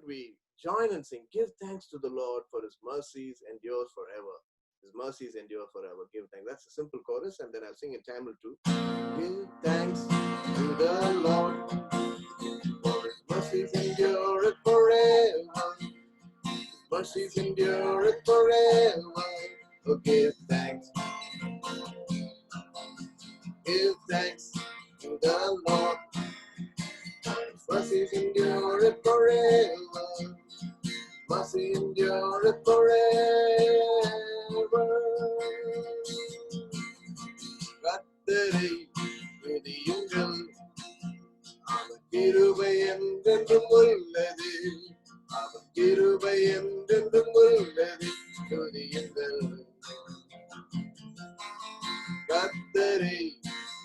we join and sing, give thanks to the Lord, for his mercies endure forever. His mercies endure forever. Give thanks. That's a simple chorus, and then I'll sing in Tamil too. Give thanks to the Lord, for his mercies endure forever. His mercies endure forever. Oh, give thanks. Give thanks to the Lord. His mercies endure forever. Mercy endure forever. கர்த்தரை துதியுங்கள், அவர் கிருபை என்றென்றும் உள்ளது. அவர் கிருபை என்றென்றும் உள்ளது. துதியுங்கள். கர்த்தரை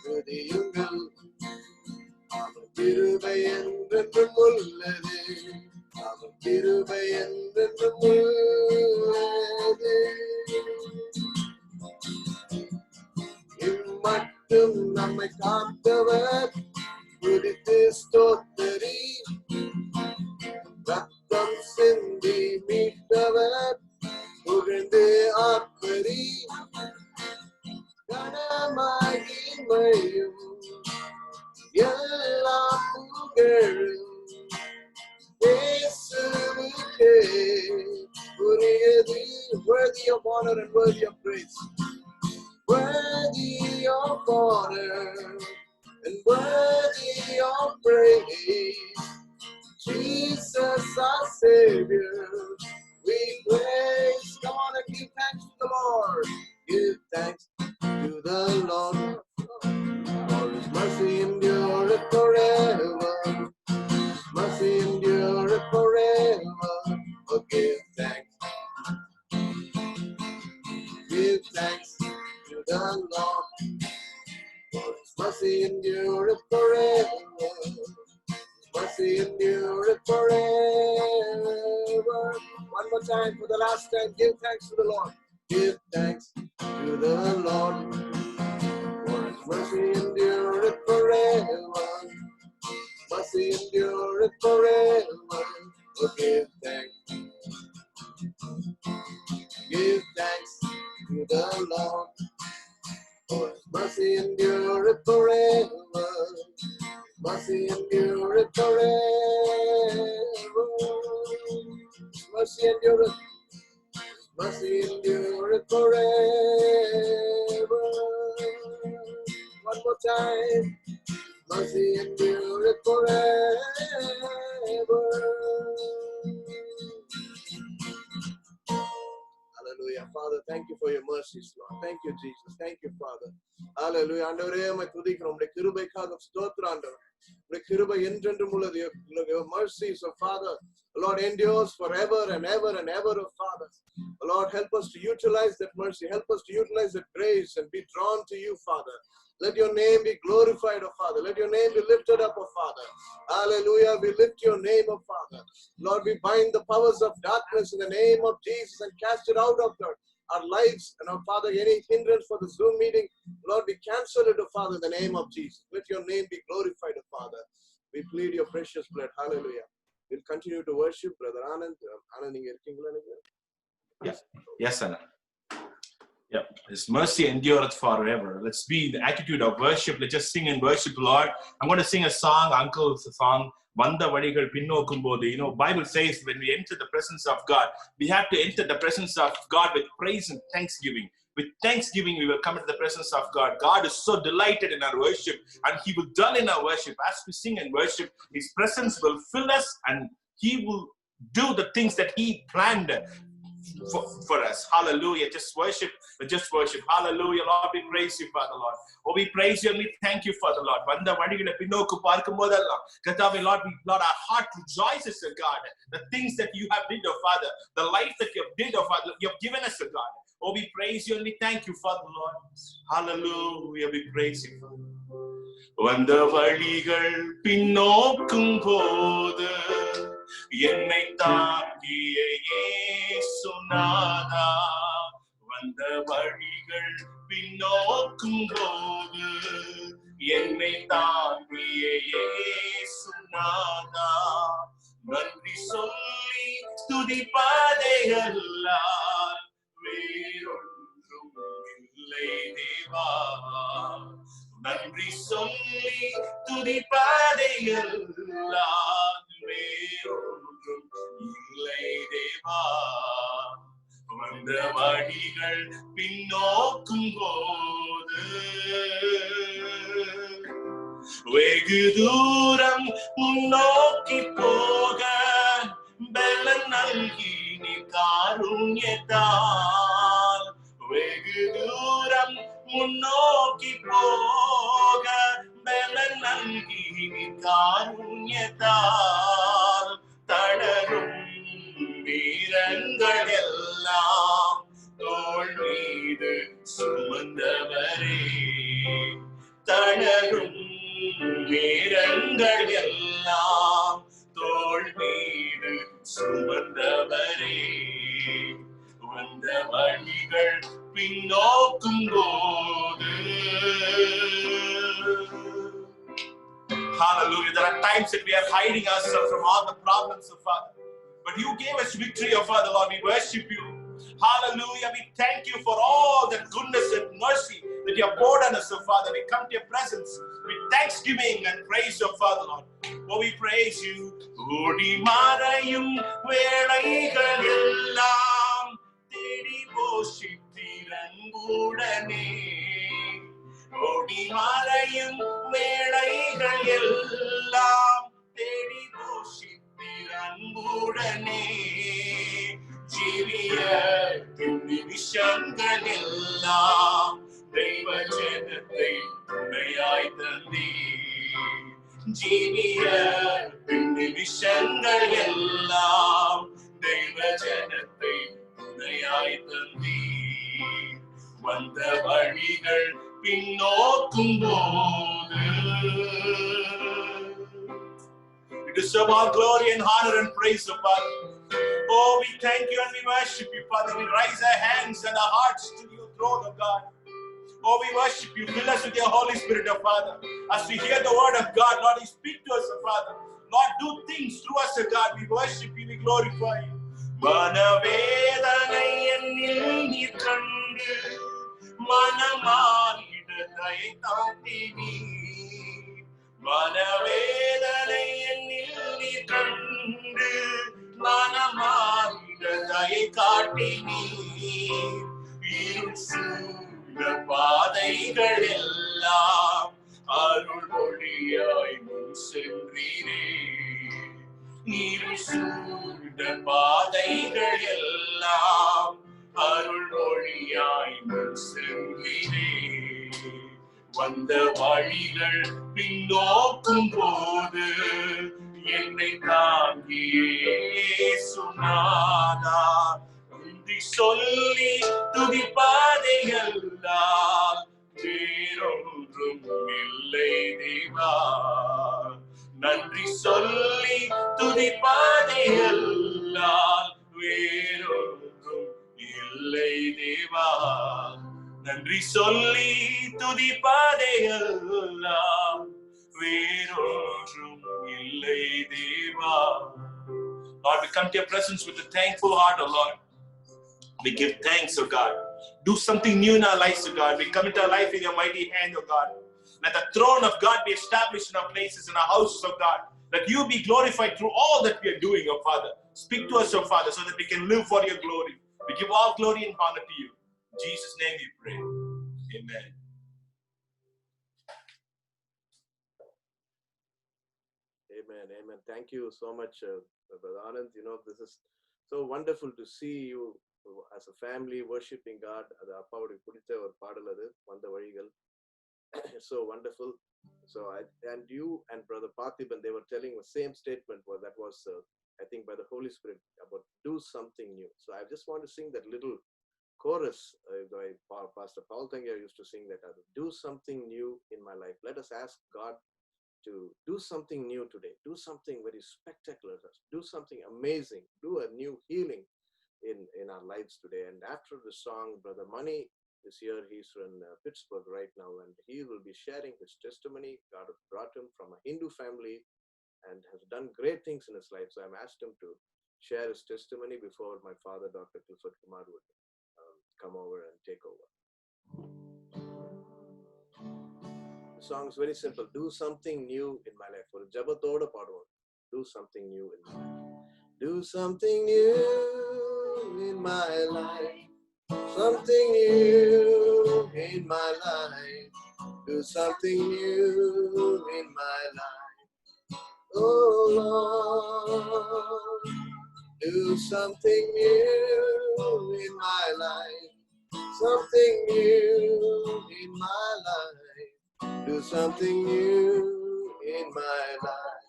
துதியுங்கள், அவர் கிருபை என்றென்றும் உள்ளது. அவர் கிருபை என்றென்றும் உள்ளது. இம்மட்டும் நம்மை காத்தவர் குறித்து ஸ்தோத்திரி. ரத்தம் சிந்தி மீட்டவர் புகழ்ந்து ஆர்ப்பரி. கனமகிமையும் எல்லா புகழும் இயேசுவுக்கே உரியது. Worthy of honor and worthy of praise. Worthy of honor and worthy of praise. Jesus our Savior, we praise. Come on and give thanks to the Lord. Give thanks to the Lord, for his mercy endureth forever. His mercy endureth forever. Oh, give thanks. Give thanks to the Lord, for his mercy endureth forever. His mercy endureth forever. One more time, for the last time, give thanks to the Lord. Give thanks to the Lord, for his mercy endureth forever. His mercy endureth forever. Oh, give thanks. Give thanks to the Lord, for his mercy endureth forever. His mercy endureth forever. His mercy endureth. His mercy endureth forever. One more time. Mercy endureth forever. Hallelujah. Father, thank you for your mercies, Lord. Thank you, Jesus. Thank you, Father. Hallelujah. ஆண்டவரே, உம்மை துதிக்கிறோம். உம்முடைய கிருபைக்காக ஸ்தோத்திரம் ஆண்டவரே. உம்முடைய கிருபை என்றென்றும் உள்ளது. Your mercies, oh Father, Lord, endures forever and ever and ever, oh Father. Lord, help us to utilize that mercy. Help us to utilize that grace and be drawn to you, Father. Let your name be glorified, oh Father. Let your name be lifted up, oh Father. Hallelujah. We lift your name, oh Father. Lord, we bind the powers of darkness in the name of Jesus and cast it out of our lives. And, oh Father, any hindrance for the Zoom meeting, Lord, we cancel it, oh Father, in the name of Jesus. Let your name be glorified, oh Father. We plead your precious blood. Hallelujah. We'll continue to worship. Brother Anand. Anand, you Yes, Anand. Yeah, his mercy endureth forever. Let's be in the attitude of worship. Let's just sing and worship the Lord. I'm going to sing a song. Uncle's song. Vanda vadigal pinnokkumbodhu. You know, Bible says when we enter the presence of God, we have to enter the presence of God with praise and thanksgiving. With thanksgiving, we will come into the presence of God. God is so delighted in our worship, and He will dwell in our worship. As we sing and worship, His presence will fill us, and He will do the things that He planned for us. Hallelujah. Just worship. Hallelujah. Lord, we praise you, Father, Lord. Oh, we praise you and we thank you, Father, Lord. Vanda vadigala pinnokku paarkumbodallam Kathaave, Lord, our heart rejoices, oh God, the things that you have did, oh Father, the life that you have did, oh Father, you have given us, oh God. Oh, we praise you and we thank you, Father, Lord. Hallelujah. We praise you, Father. வந்த வழிகள் பின்னோக்கும் போது என்னை தாங்கிய இயேசுநாதா, வந்த வழிகள் பின்னோக்கும் போது என்னை தாங்கிய இயேசுநாதா, நன்றி சொல்ல துதிப்பதையல்லால் வேறொன்றும் இல்லை தேவா. நன்றி சொல்லி துதிப்பதையல்லால் வேறொன்றும் இல்லை தேவா. வந்த வழிகள் பின்னோக்கும் போது வெகு தூரம் முன்னோக்கி போக பலன் நல்கி நீ காருண்யத்தால். வெகு தூரம் முன்னோக்கி போக பலன் நல்கி நீ காருண்யத்தால். தளரும் வீரங்கள் எல்லாம் தோள் மீது சுமந்தவரே. தளரும் வீரங்கள் எல்லாம் தோள் மீது சுமந்தவரே. வந்த வழிகள் பின்னோக்கும் போது. Hallelujah. There are times that we are hiding ourselves from all the problems of Father. But you gave us victory, oh Father, Lord. We worship you. Hallelujah. We thank you for all the goodness and mercy that you have poured on us, oh Father. We come to your presence with thanksgiving and praise, oh Father, Lord. Oh, we praise you. ஓடி மறையும் வேளைகள் எல்லாம் தேடி போஷித்திரங்குடனே. ஓடி மறையும் வேளைகள் எல்லாம் தேடி போஷித்திரங்குடனே. ஜீவிய நிமிஷங்கள் எல்லாம் தெய்வ ஜனத்தை துணையாய் தந்தீ. ஜீவிய நிமிஷங்கள் எல்லாம் தெய்வ ஜனத்தை துணையாய் தந்தீ. வந்த வழிகள் பின்னோக்கும் போது. You deserve all glory and honor and praise, O Father. Oh, we thank you and we worship you, Father. We raise our hands and our hearts to your throne, O God. Oh, we worship you. Fill us with your Holy Spirit, O Father. As we hear the word of God, Lord, you speak to us, O Father. Lord, do things through us, O God. We worship you, we glorify you. மனவேதனை என்னில் நீர் கண்டு மனமாறிடத்தை தாட்டினீ. மனவேதனை என்னில் நீர் கண்டு மனமாறிடத்தை காட்டினீ. இருள் சூழ்ந்த பாதைகள் எல்லாம் அருள் மொழியாய் முன் சென்றீரே. இருள் சூழ்ந்த பாதைகள் எல்லாம் அருள் மொழியாய் முன் சென்றீரே. வந்த வழிகள் பின்னோக்கும் போது என்னை தாங்கியே சுனாதா. நன்றி சொல்லி துதிப்பதையல்லால் வேறொன்றும் இல்லை தேவா. நன்றி சொல்லி துதிப்பதையல்லால் வேறொன்றும் இல்லை தேவா. நன்றி சொல்லி துதிப்பதையல்லால் வேறொன்றும் இல்லை தேவா. Lord, we come to your presence with a thankful heart, O Lord. We give thanks, O God. Do something new in our lives, O God. We commit our life in your mighty hand, O God. Let the throne of God be established in our places, in our houses, O God. Let you be glorified through all that we are doing, O Father. Speak to us, O Father, so that we can live for your glory. We give all glory and honor to you. In Jesus' name we pray. Amen. Amen. Amen. Thank you so much, Brother Anand. You know, this is so wonderful to see you as a family worshiping God. அது அப்பாவுடைய பிடித்த ஒரு பாடல் அது, வந்த வழிகள். So wonderful. So and you and Brother Parthiban, they were telling the same statement that was I think by the Holy Spirit about do something new. So I just want to sing that little chorus. Pastor Paul Tangya used to sing that, do something new in my life. Let us ask God to do something new today. Do something very spectacular. Do something amazing. Do a new healing in our lives today. And after the song, Brother Mani is here. He's in Pittsburgh right now, and he will be sharing his testimony. God brought him from a Hindu family and has done great things in his life. So I'm asked him to share his testimony before my father, Dr. Clifford Kumar, would come over and take over. The song is very simple. Do something new in my life. For Jabatoda Padwan. Do something new in my life. Do something new in my life. Something new in my life. Do something new in my life. Oh Lord. Do something new in my life. Something new in my life. Do something new in my life.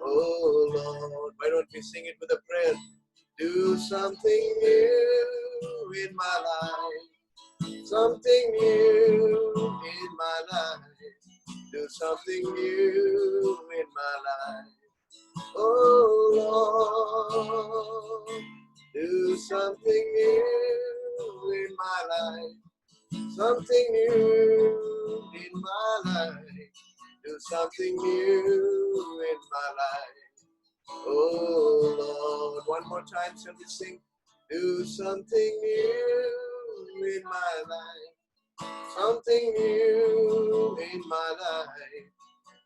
Oh Lord, why don't we sing it with a prayer? Do something new in my life. Something new in my life. Do something new in my life. Oh Lord, do something new in my life. Something new in my life. Do something new in my life. Oh Lord, one more time, shall we sing? Do something new in my life. Something new in my life.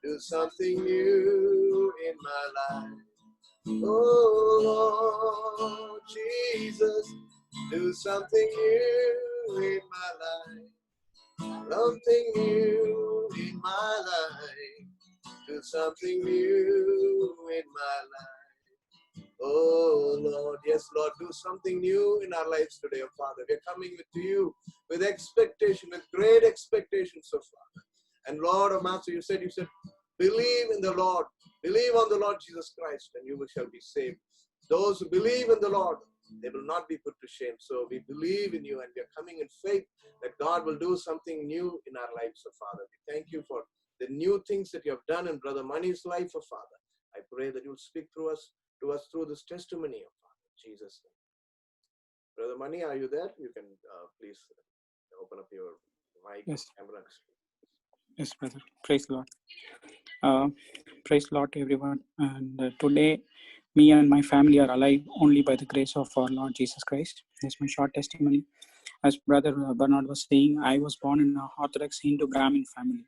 Do something new in my life. Oh Lord Jesus, do something new in my life. Something new in my life. Do something new in my life. Oh Lord, yes Lord, do something new in our lives today, oh Father. We are coming to you with expectation, with great expectations, oh Father. And Lord, oh Master, you said, believe in the Lord, believe on the Lord Jesus Christ, and you shall be saved. Those who believe in the Lord, they will not be put to shame. So we believe in you, and we are coming in faith that God will do something new in our lives, oh Father. We thank you for the new things that you have done in Brother Mani's life, oh Father. I pray that you will speak to us through this testimony, oh Father. In Jesus' name. Brother Mani, are you there? You can please open up your mic, Yes. camera. Yes, brother. Praise the Lord. Praise the Lord, everyone. And today, me and my family are alive only by the grace of our Lord Jesus Christ. That's my short testimony. As Brother Bernard was saying, I was born in an Orthodox Hindu Brahmin family.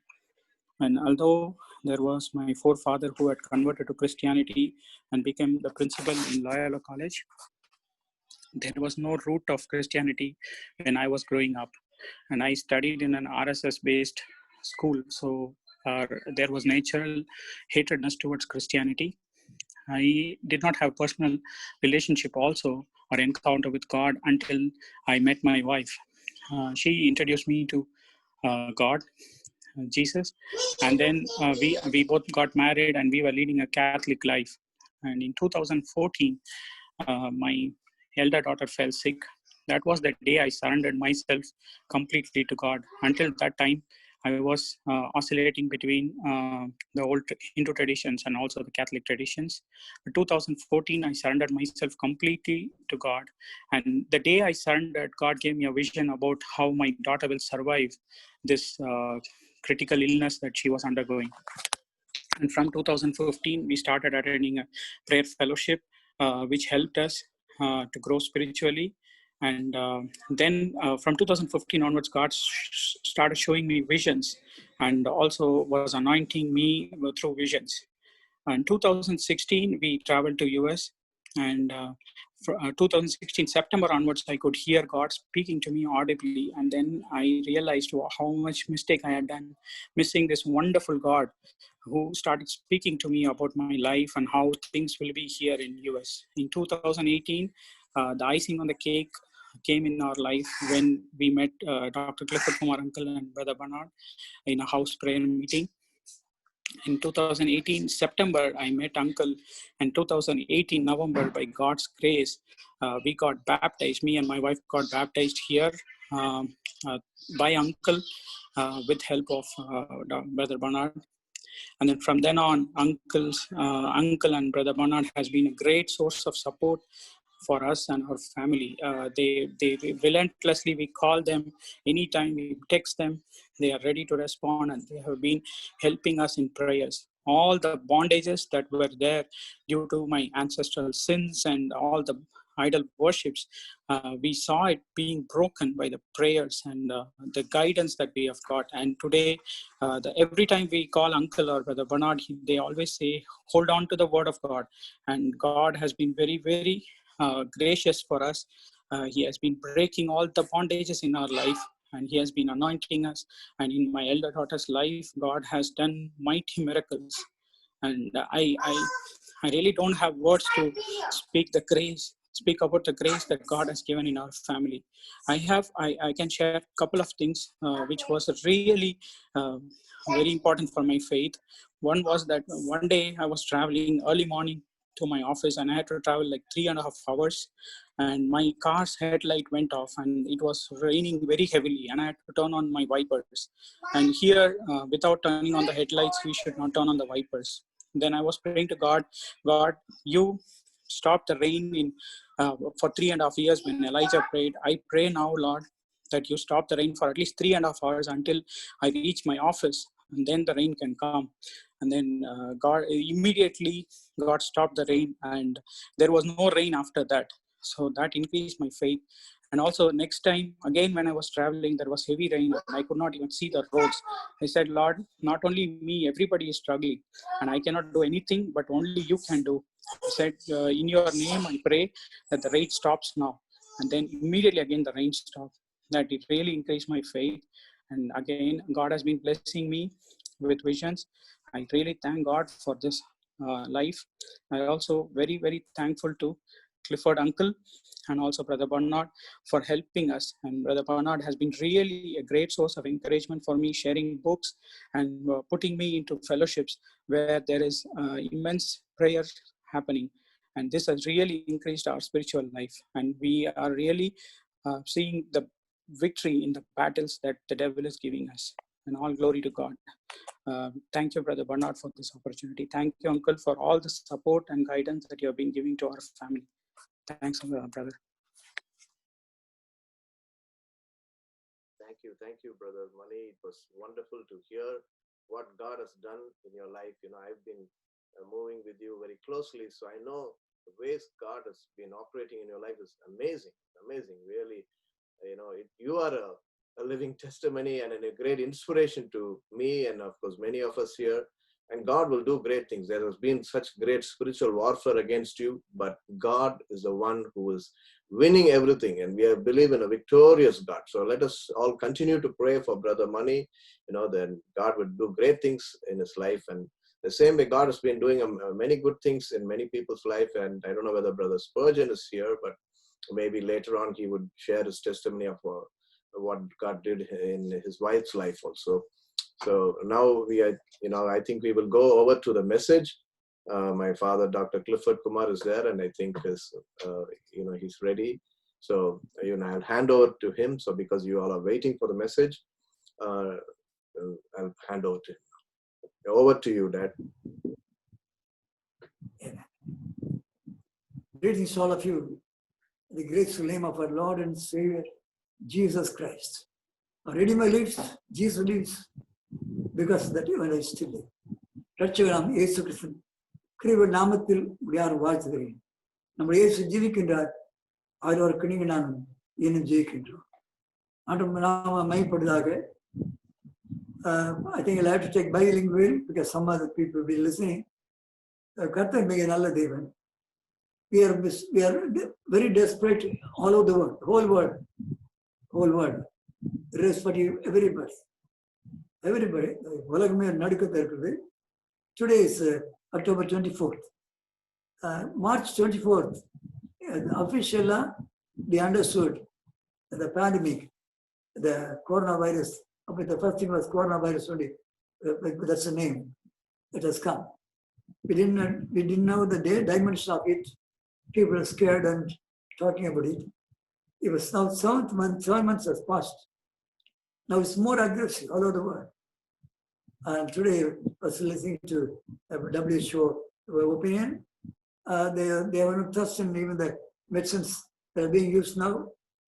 And although there was my forefather who had converted to Christianity and became the principal in Loyola College, there was no root of Christianity when I was growing up. And I studied in an RSS-based school. So there was natural hatredness towards Christianity. I did not have personal relationship also or encounter with God until I met my wife. She introduced me to God, Jesus, and then we both got married and we were leading a Catholic life. And in 2014, my elder daughter fell sick. That was the day I surrendered myself completely to God. Until that time, I was oscillating between the old Hindu traditions and also the Catholic traditions. In 2014, I surrendered myself completely to God. And the day I surrendered, God gave me a vision about how my daughter will survive this critical illness that she was undergoing. And from 2015, we started attending a prayer fellowship, which helped us to grow spiritually. And then from 2015 onwards, God started showing me visions and also was anointing me through visions. In 2016, we traveled to US, and 2016 September onwards, I could hear God speaking to me audibly, and then I realized how much mistake I had done, missing this wonderful God who started speaking to me about my life and how things will be here in US. In 2018, the icing on the cake came in our life when we met Dr. Clifford Kumar uncle and Brother Bernard in a house prayer meeting. In 2018 September, I met uncle, and 2018 November, by God's grace, we got baptized. Me and my wife got baptized here by uncle with help of Brother Bernard. And then from then on, uncle and Brother Bernard has been a great source of support for us and our family. They relentlessly, we call them anytime, we text them, they are ready to respond, and they have been helping us in prayers. all the bondages that were there due to my ancestral sins and all the idol worships, we saw it being broken by the prayers and the guidance that we have got. And today, every time we call Uncle or Brother Bernard, they always say, hold on to the word of God. And God has been very, very gracious for us. He has been breaking all the bondages in our life, and He has been anointing us. And in my elder daughter's life, God has done mighty miracles. And I really don't have words to speak about the grace that God has given in our family. I can share a couple of things which was really very important for my faith. One was that one day I was traveling early morning to my office, and I had to travel like 3.5 hours, and my car's headlight went off, and it was raining very heavily, and I had to turn on my wipers. And here, without turning on the headlights, we should not turn on the wipers. Then I was praying to God, you stop the rain for 3.5 years when Elijah prayed. I pray now, Lord, that you stop the rain for at least 3.5 hours until I reach my office, and then the rain can come. And then God stopped the rain, and there was no rain after that. So that increased my faith. And also next time, again, when I was traveling, there was heavy rain and I could not even see the roads. I said, Lord, not only me, everybody is struggling, and I cannot do anything, but only you can do. I said, in your name, I pray that the rain stops now. And then immediately again, the rain stopped. That it really increased my faith. And again, God has been blessing me with visions. I really thank God for this life. I also very, very thankful to Clifford Uncle and also Brother Bernard for helping us. And Brother Bernard has been really a great source of encouragement for me, sharing books and putting me into fellowships where there is immense prayer happening. And this has really increased our spiritual life. And we are really seeing the victory in the battles that the devil is giving us. And all glory to God. Thank you, Brother Bernard, for this opportunity. Thank you, Uncle, for all the support and guidance that you have been giving to our family. Thanks, brother. Thank you, Brother Mani. It was wonderful to hear what God has done in your life. I've been moving with you very closely, so I know the ways God has been operating in your life is amazing, really. You are a living testimony and a great inspiration to me and, of course, many of us here. And God will do great things. There has been such great spiritual warfare against you, but God is the one who is winning everything, and we believe in a victorious God. So let us all continue to pray for Brother Mani. Then God will do great things in his life. And the same way God has been doing many good things in many people's life. And I don't know whether Brother Spurgeon is here, but maybe later on he would share his testimony of what God did in his wife's life also. So now I think we will go over to the message. My father, Dr. Clifford Kumar, is there, and I think he's ready. So I'll hand over to him. So because you all are waiting for the message, I'll hand over to him. Over to you, Dad. Amen. Greetings to all of you. The graceful name of our Lord and Savior, Jesus Christ. Redeemer lives, Jesus lives, because that even I still live. ரட்சகனாம் இயேசு கிறிஸ்து கிறிஸ்துவின் நாமத்தில் யாரும் வாழ்த்துகிறேன். நம்ம இயேசு ஜீவிக்கின்றார். அவருக்கு நீங்க நானும் இன்னும் ஜெயிக்கின்றோம். ஆண்டவர் நாம மையப்படுவதாக. I think I'll have to take bilingual because some other people will be listening. கர்த்தர் மிக நல்ல தேவன். We are very desperate all over the world, whole world. Everybody, உலகமே நடுக்கத்தை இருக்குது. Today is October 24th. March 24th, officially we understood the pandemic, the coronavirus. The first thing was coronavirus only. That's the name. It has come. We didn't know the dimension of it. People were scared and talking about it. It was now 7 months has passed. Now it's more aggressive all over the world. And today I was listening to WHO opinion. They have no trust in even the medicines that are being used now.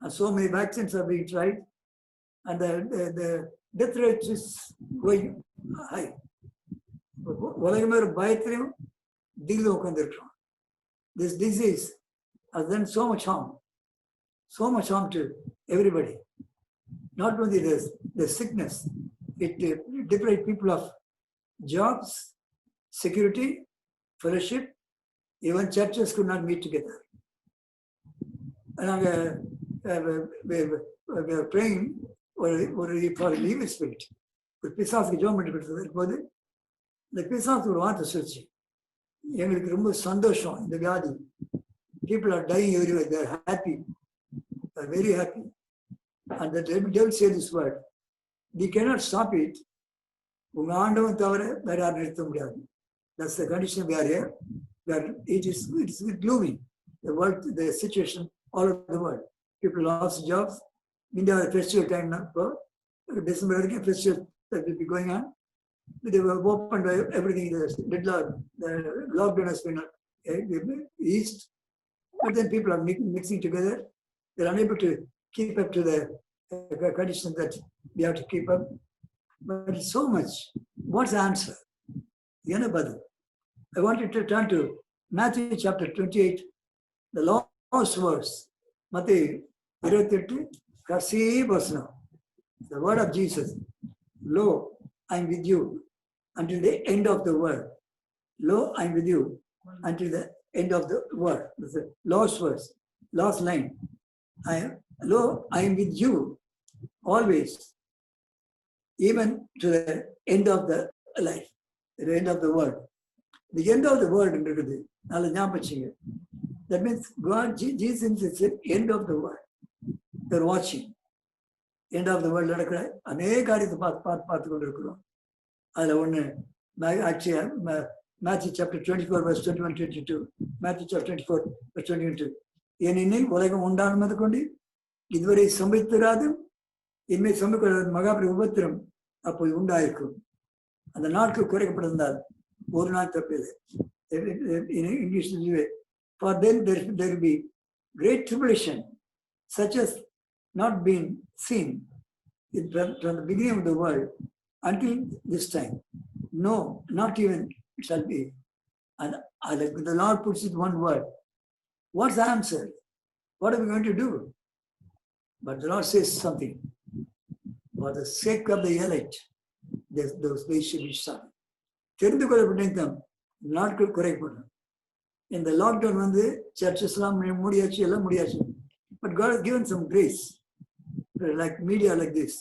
And so many vaccines are being tried. And the death rate is going high. உலகமே ஒரு பயத்திலையும் திகிலும் உட்கார்ந்துருக்கிறோம். This disease has done so much harm to everybody. Not only the sickness, it deprived people of jobs, security, fellowship. Even churches could not meet together. And we are praying for an evil spirit. ஒரு பிசாசுக்கு ஜெபம் பண்ணி கொடுத்தது இருக்கும்போது இந்த பிசாசு ஒரு வார்த்தை சொல்லிச்சு, எங்களுக்கு ரொம்ப சந்தோஷம் இந்த வியாதி. People are dying everywhere. They are happy. They are very happy. And the devil said this word, we cannot stop it. உங்க ஆண்டவன் தவிர வேற யாரும் நிறுத்த முடியாது. That's the condition we are here. It is gloomy. The world, the situation all over the world. People lost jobs. India festival time now. December festival that will be going on. They were opened everything. The lockdown has been eased. But then people are mixing together. They're unable to keep up to the condition that we have to keep up. But it's so much. What's the answer? I want you to turn to Matthew chapter 28, the last verse. Matthew 28, கடைசி வசனம். The word of Jesus. Lo, I am with you until the end of the world. Lo, I am with you until the end of the world. That's the last verse, last line. Lo, I am with you always, even to the end of the life, the end of the world. The end of the world இருக்குது. நல்ல ஞாபகம் வச்சுங்க. That means God, Jesus is the end of the world. They're watching. End of the world நடக்கிற அநேக காரியத்தை பார்த்து கொண்டு இருக்கிறோம். அதில் ஒன்று actually Matthew chapter 24 verse 21-22. Matthew chapter 24 verse 22. ஏனெனில் உலகம் உண்டானது கொண்டு இதுவரை சம்பவித்திராது இனிமேல் சம்பவிக்கிற மகாபெரிய உபத்திரம் அப்போது உண்டாயிருக்கும். அந்த நாட்கள் குறைக்கப்பட்டிருந்தால் ஒரு நாள் தப்பில்லை. English, for then there will be great tribulation such as not been seen from the beginning of the world until this time. No, not even it shall be. And the Lord puts it one word. What's the answer? What are we going to do? But the Lord says something. For the sake of the elect, those days should be short. தெரிந்து கொள்ளப்பட்ட நாட்கள் குறைப்படும். இந்த lockdown வந்து churches எல்லாம் முடியாச்சு, எல்லாம் முடியாச்சு. But God has given some grace, like media like this.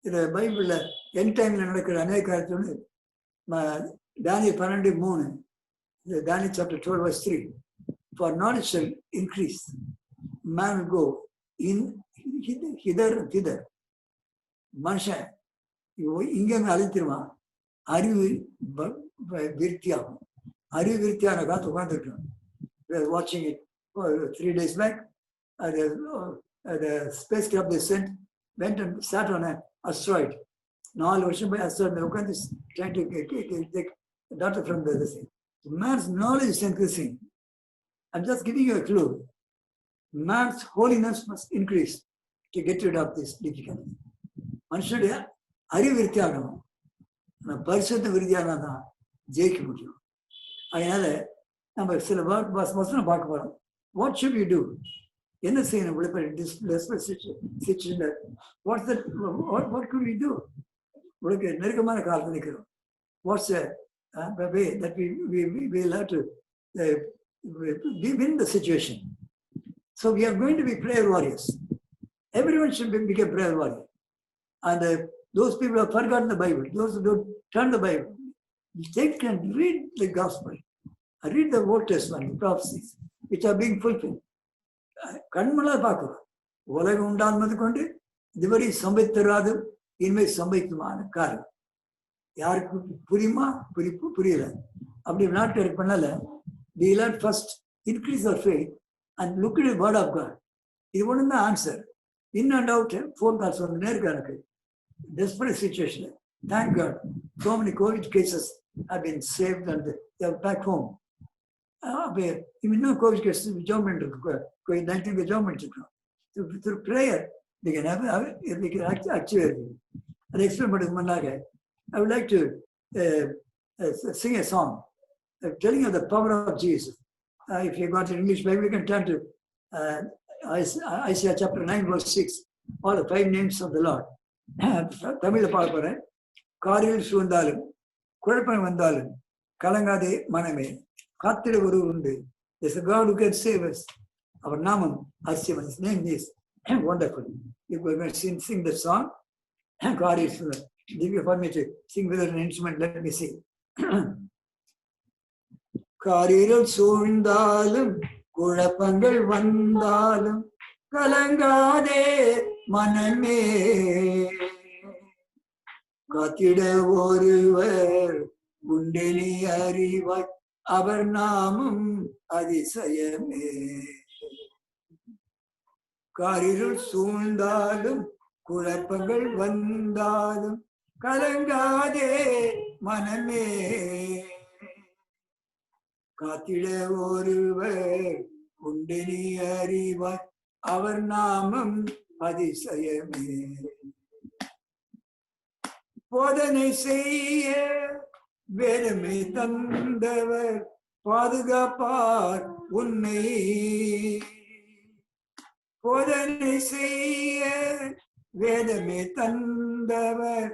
இந்த பைபிள்ல என் டைம்ல நடக்கிற அநேக காரியத்தோடு தானியேல் 12:3, Daniel chapter 12 verse 3. For knowledge shall increase, man will go in hither and thither. மனுஷன் இங்க அழைத்திருவான். அறிவு விருத்தியாகும். அறிவு விருத்தியான காத்து உட்கார்ந்துருக்கோம். Watching it 3 days back. The spacecraft they sent went and sat on an asteroid. 4 வருஷம் போய் asteroid உட்கார்ந்து trying to take data from the thing. Man's knowledge is increasing. I'm just giving you a clue. Man's holiness must increase to get rid of this difficulty. மனுஷனுடைய அறிவு விருத்தியாகணும். பரிசுத்த விருத்தியானாதான் ஜெயிக்க முடியும். அதனால நம்ம சில வசனம் பார்க்க போறோம். What should we do? என்ன செய்யணும்? What could we do? உங்களுக்கு நெருக்கமான காலத்தில் நிற்கிறோம். What's the way that we will have to win the situation? So we are going to be prayer warriors. Everyone should become prayer warrior. And those people who have forgotten the Bible, those who don't turn the Bible, they can read the gospel, read the Old Testament, the prophecies, which are being fulfilled. கண்மலால் பார்க்கிறோம். உலகம் உண்டானது கொண்டு இதுவரை சம்பவித்திராது இனிமேல் சம்பவிக்குமான காரணம். யாருக்கு புரியுமா? புரியல. அப்படி நாட்கள் பண்ணல. We learn first increase our faith and look at the word of God. இது ஒன்று தான் answer. In and out phone calls வந்து நேருக்கு எனக்கு. Desperate situation. Thank God, so many COVID cases have been saved and they are back home. இன்னும் Covid case German இருக்கு, COVID-19 German இருக்கணும். Through prayer, they can actually அதை explain பண்ணுறதுக்கு முன்னாக I would like to sing a song telling you the power of Jesus. If you got an English Bible, you can turn to Isaiah chapter 9, verse 6. All the 5 names of the Lord. தமிழ்ல பார்க்க போறேன். காரில் சூழ்ந்தாலும் குழப்பம் வந்தாலும் கலங்காதே மனமே, காத்திட ஒரு உண்டு. There's a God who can save us. Our நாமம் அதிசயம். His name is wonderful. If we're going to sing the song, God is give you for me to sing with an instrument. Let me sing. காரில் சூழ்ந்தாலும் குழப்பங்கள் வந்தாலும் கலங்காதே மனமே, காத்திட ஒருவர் உண்டு நீ அறிவாய், அவர் நாமம் அதிசயமே. காரிருள் சூழ்ந்தாலும் குழப்பங்கள் வந்தாலும் கலங்காதே மனமே, காத்திட ஒருவர் உண்டு நீ அறிவாய், அவர் நாமம் அதிசயமே. போதனை செய்ய வேதமை தந்தவர் பாதுகாப்பார் உன்னை, போதனை செய்ய வேதமே தந்தவர்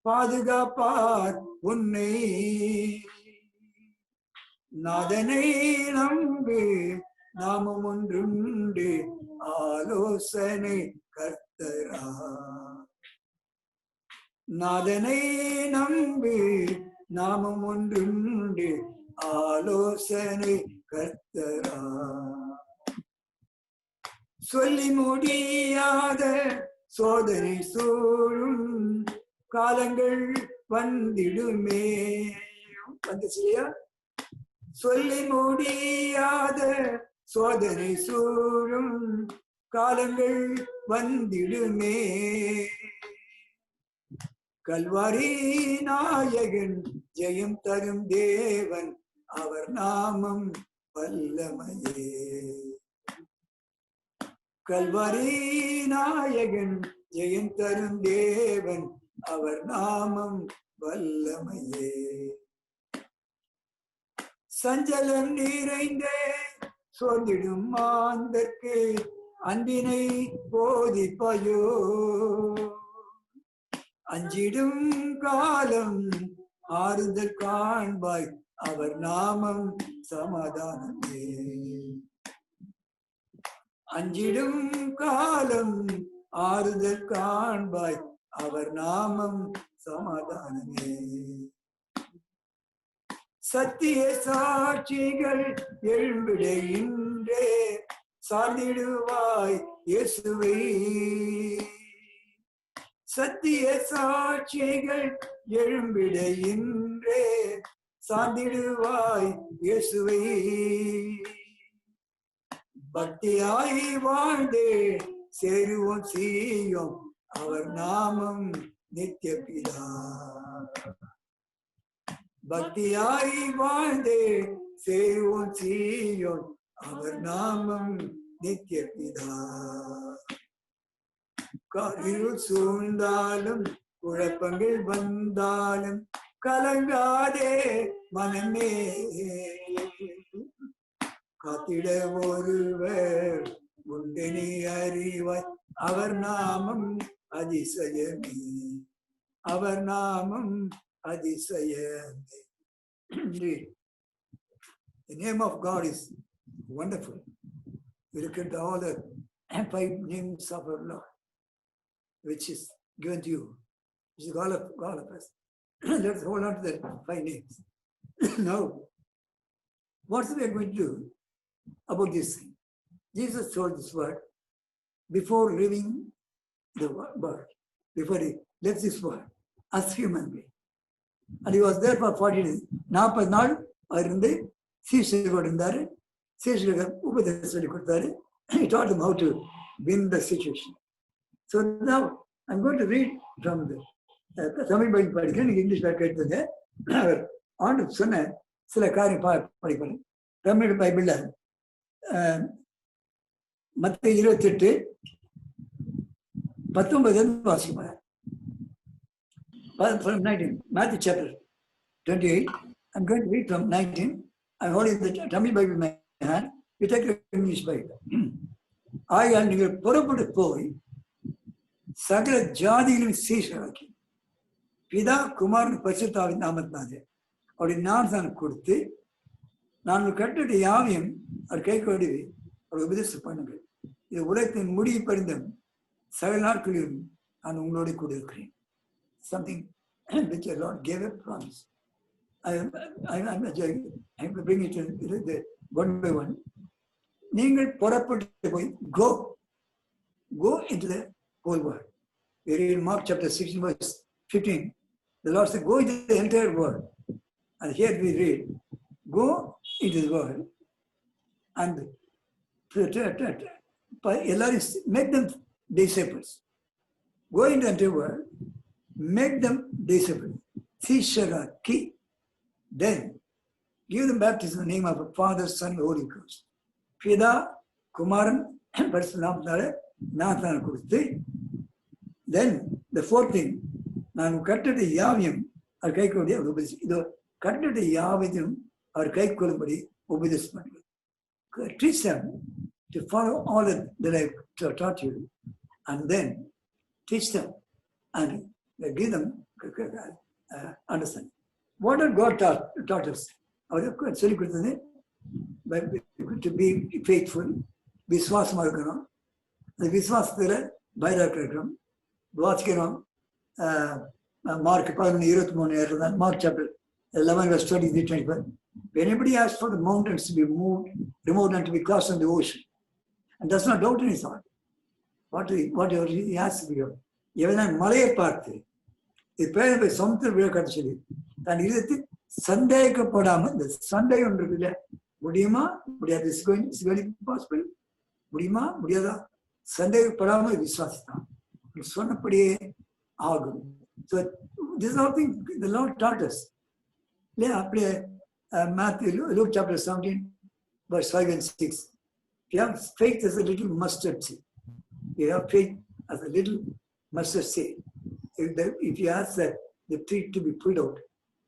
பாதுகாப்பார் உன்னை. நாதனை நம்பு நாமம் ஒன்றுண்டு, ஆலோசனை கர்த்தரா. நாதனை நம்பு நாமம் ஒன்றுண்டு, ஆலோசனை கர்த்தரா. சொல்லி முடியாத சோதனை சூழும் காலங்கள் வந்திடுமே. வந்துச்சியா? சொல்லி முடியாத சோதனை சூழும் காலங்கள் வந்திடுமே. கல்வாரி நாயகன் ஜெயம் தரும் தேவன், அவர் நாமம் வல்லமையே. கல்வாரி நாயகன் ஜெயம் தரும் தேவன், அவர் நாமம் வல்லமையே. சஞ்சலம் நிறைந்த சோர்ந்திடும் மாந்தற்கு அன்பினை போதிப்பாயோ, அஞ்சிடும் காலம் ஆறுதல் காண்பாய், அவர் நாமம் சமாதானமே. அஞ்சிடும் காலம் ஆறுதல் காண்பாய், அவர் நாமம் சமாதானமே. சத்திய சாட்சிகள் எழும்பிடையின்றே சார்ந்திடுவாய் இயேசுவை. சத்திய சாட்சிகள் எழும்பிடையின்றே சார்ந்திடுவாய் இயேசுவை. பக்தியாய் வாழ்ந்தே சேருவோம் சீயோன், அவர் நாமம் நித்திய பிதா. பக்தியாய் வாழ்ந்தே சேருவோம் சீயோன், அவர் நாமம் நித்திய பிதா. காரிருள் சூழ்ந்தாலும் குழப்பங்கள் வந்தாலும் கலங்காதே மனமே, காத்திட ஒருவர் உண்டு நீ அறிவாய், அவர் நாமம் அதிசயமே, அவர் நாமம் அதிசயமே. The name of God is wonderful. We look at all the 5 names of our Lord, which is given to you, which is all of us. Let's hold on to the 5 names. Now, what we are going to do about this thing? Jesus told this word before leaving the world, before he left this world as human being. And he was there for 40 days. 40 நாள் அவர் இருந்து சீஷர்களோடு இருந்தாரு. சீஷர்கள் உபதேசம் சொல்லி கொடுத்தாரு. He taught them how to win the situation. So now I'm going to read from the Tamil Bible படிக்கிறேன். நீங்க English கேட்டுங்க. அவர் ஆண்டு சொன்ன சில காரியம் படிக்கிறேன். தமிழ் பைபிள்ல மத்தேயு 28:19 வாசிப்பார். Matthew chapter 28 I'm going to read from 19. I'm holding the Tamil Bible in my hand. You take the English Bible. ஆகையால் நீங்கள் புறப்பட்டு போய் சகல ஜாதிகளின் சீஷராக்கி பிதா குமாரன் பரிசுத்தாவின் நாமத்தினாலே அவருடைய ஞானஸ்நானம் கொடுத்து நான் கட்டளை யாவையும் அவர் கை கொண்டு அவர் உபதேசம் பண்ணுங்கள். இது உலகத்தின் முடிவு பரிந்தும் சகல நாட்களிலும் நான் உங்களோட கூட இருக்கிறேன். Something which the Lord gave a promise. I bring it in one by one. நீங்கள் புறப்பட்டு போய் go into the whole world. We read Mark chapter 16 verse 15. The Lord said, go into the entire world. And here we read, go into the world and make them disciples. Go into the entire world, make them disciples. Sishara-ki. Then give them baptism in the name of the Father, Son, and Holy Ghost. Pida, Kumaran, Parasunamatare, Nathan Kusti. Then the fourth thing, நான் கட்டட யாவையும் அவர் கை கொண்டு உபதேசி இதோ கட்டட யாவையும் அவர் கை கொள்ளும்படி உபதேசம் பண்ணுங்கள். Teach them to follow all that I taught you, and then teach them and give them understand. What did God taught us? அவர் சொல்லிக் கொடுத்தது to be faithful, விசுவாசமாக இருக்கணும். அந்த விசுவாசத்தில் பைராக இருக்கணும். வாசிக்கணும். Mark 11:23, Mark chapter 11 verse 23-25. When anybody asks for the mountains to be removed and to be cast in the ocean, and does not doubt in his heart, whatever he asks for you, எவன் மலையை பார்த்து இது பேரை போய் சமுத்திர விழக்காட்டு சொல்லி தன் இதயத்தில் சந்தேகப்படாமல், இந்த சந்தேகம் ஒன்று இல்லை, முடியுமா முடியாது, பாசிபிள், முடியுமா முடியாதா, சந்தேகப்படாமல் விசுவாசித்தான் சொன்னபடியே ஆகும். So this is all thing the Lord taught us. Apply Luke chapter 17 verse 5 and 6. If you have faith as a little mustard seed, you have faith as a little mustard seed. If you ask the tree to be pulled out,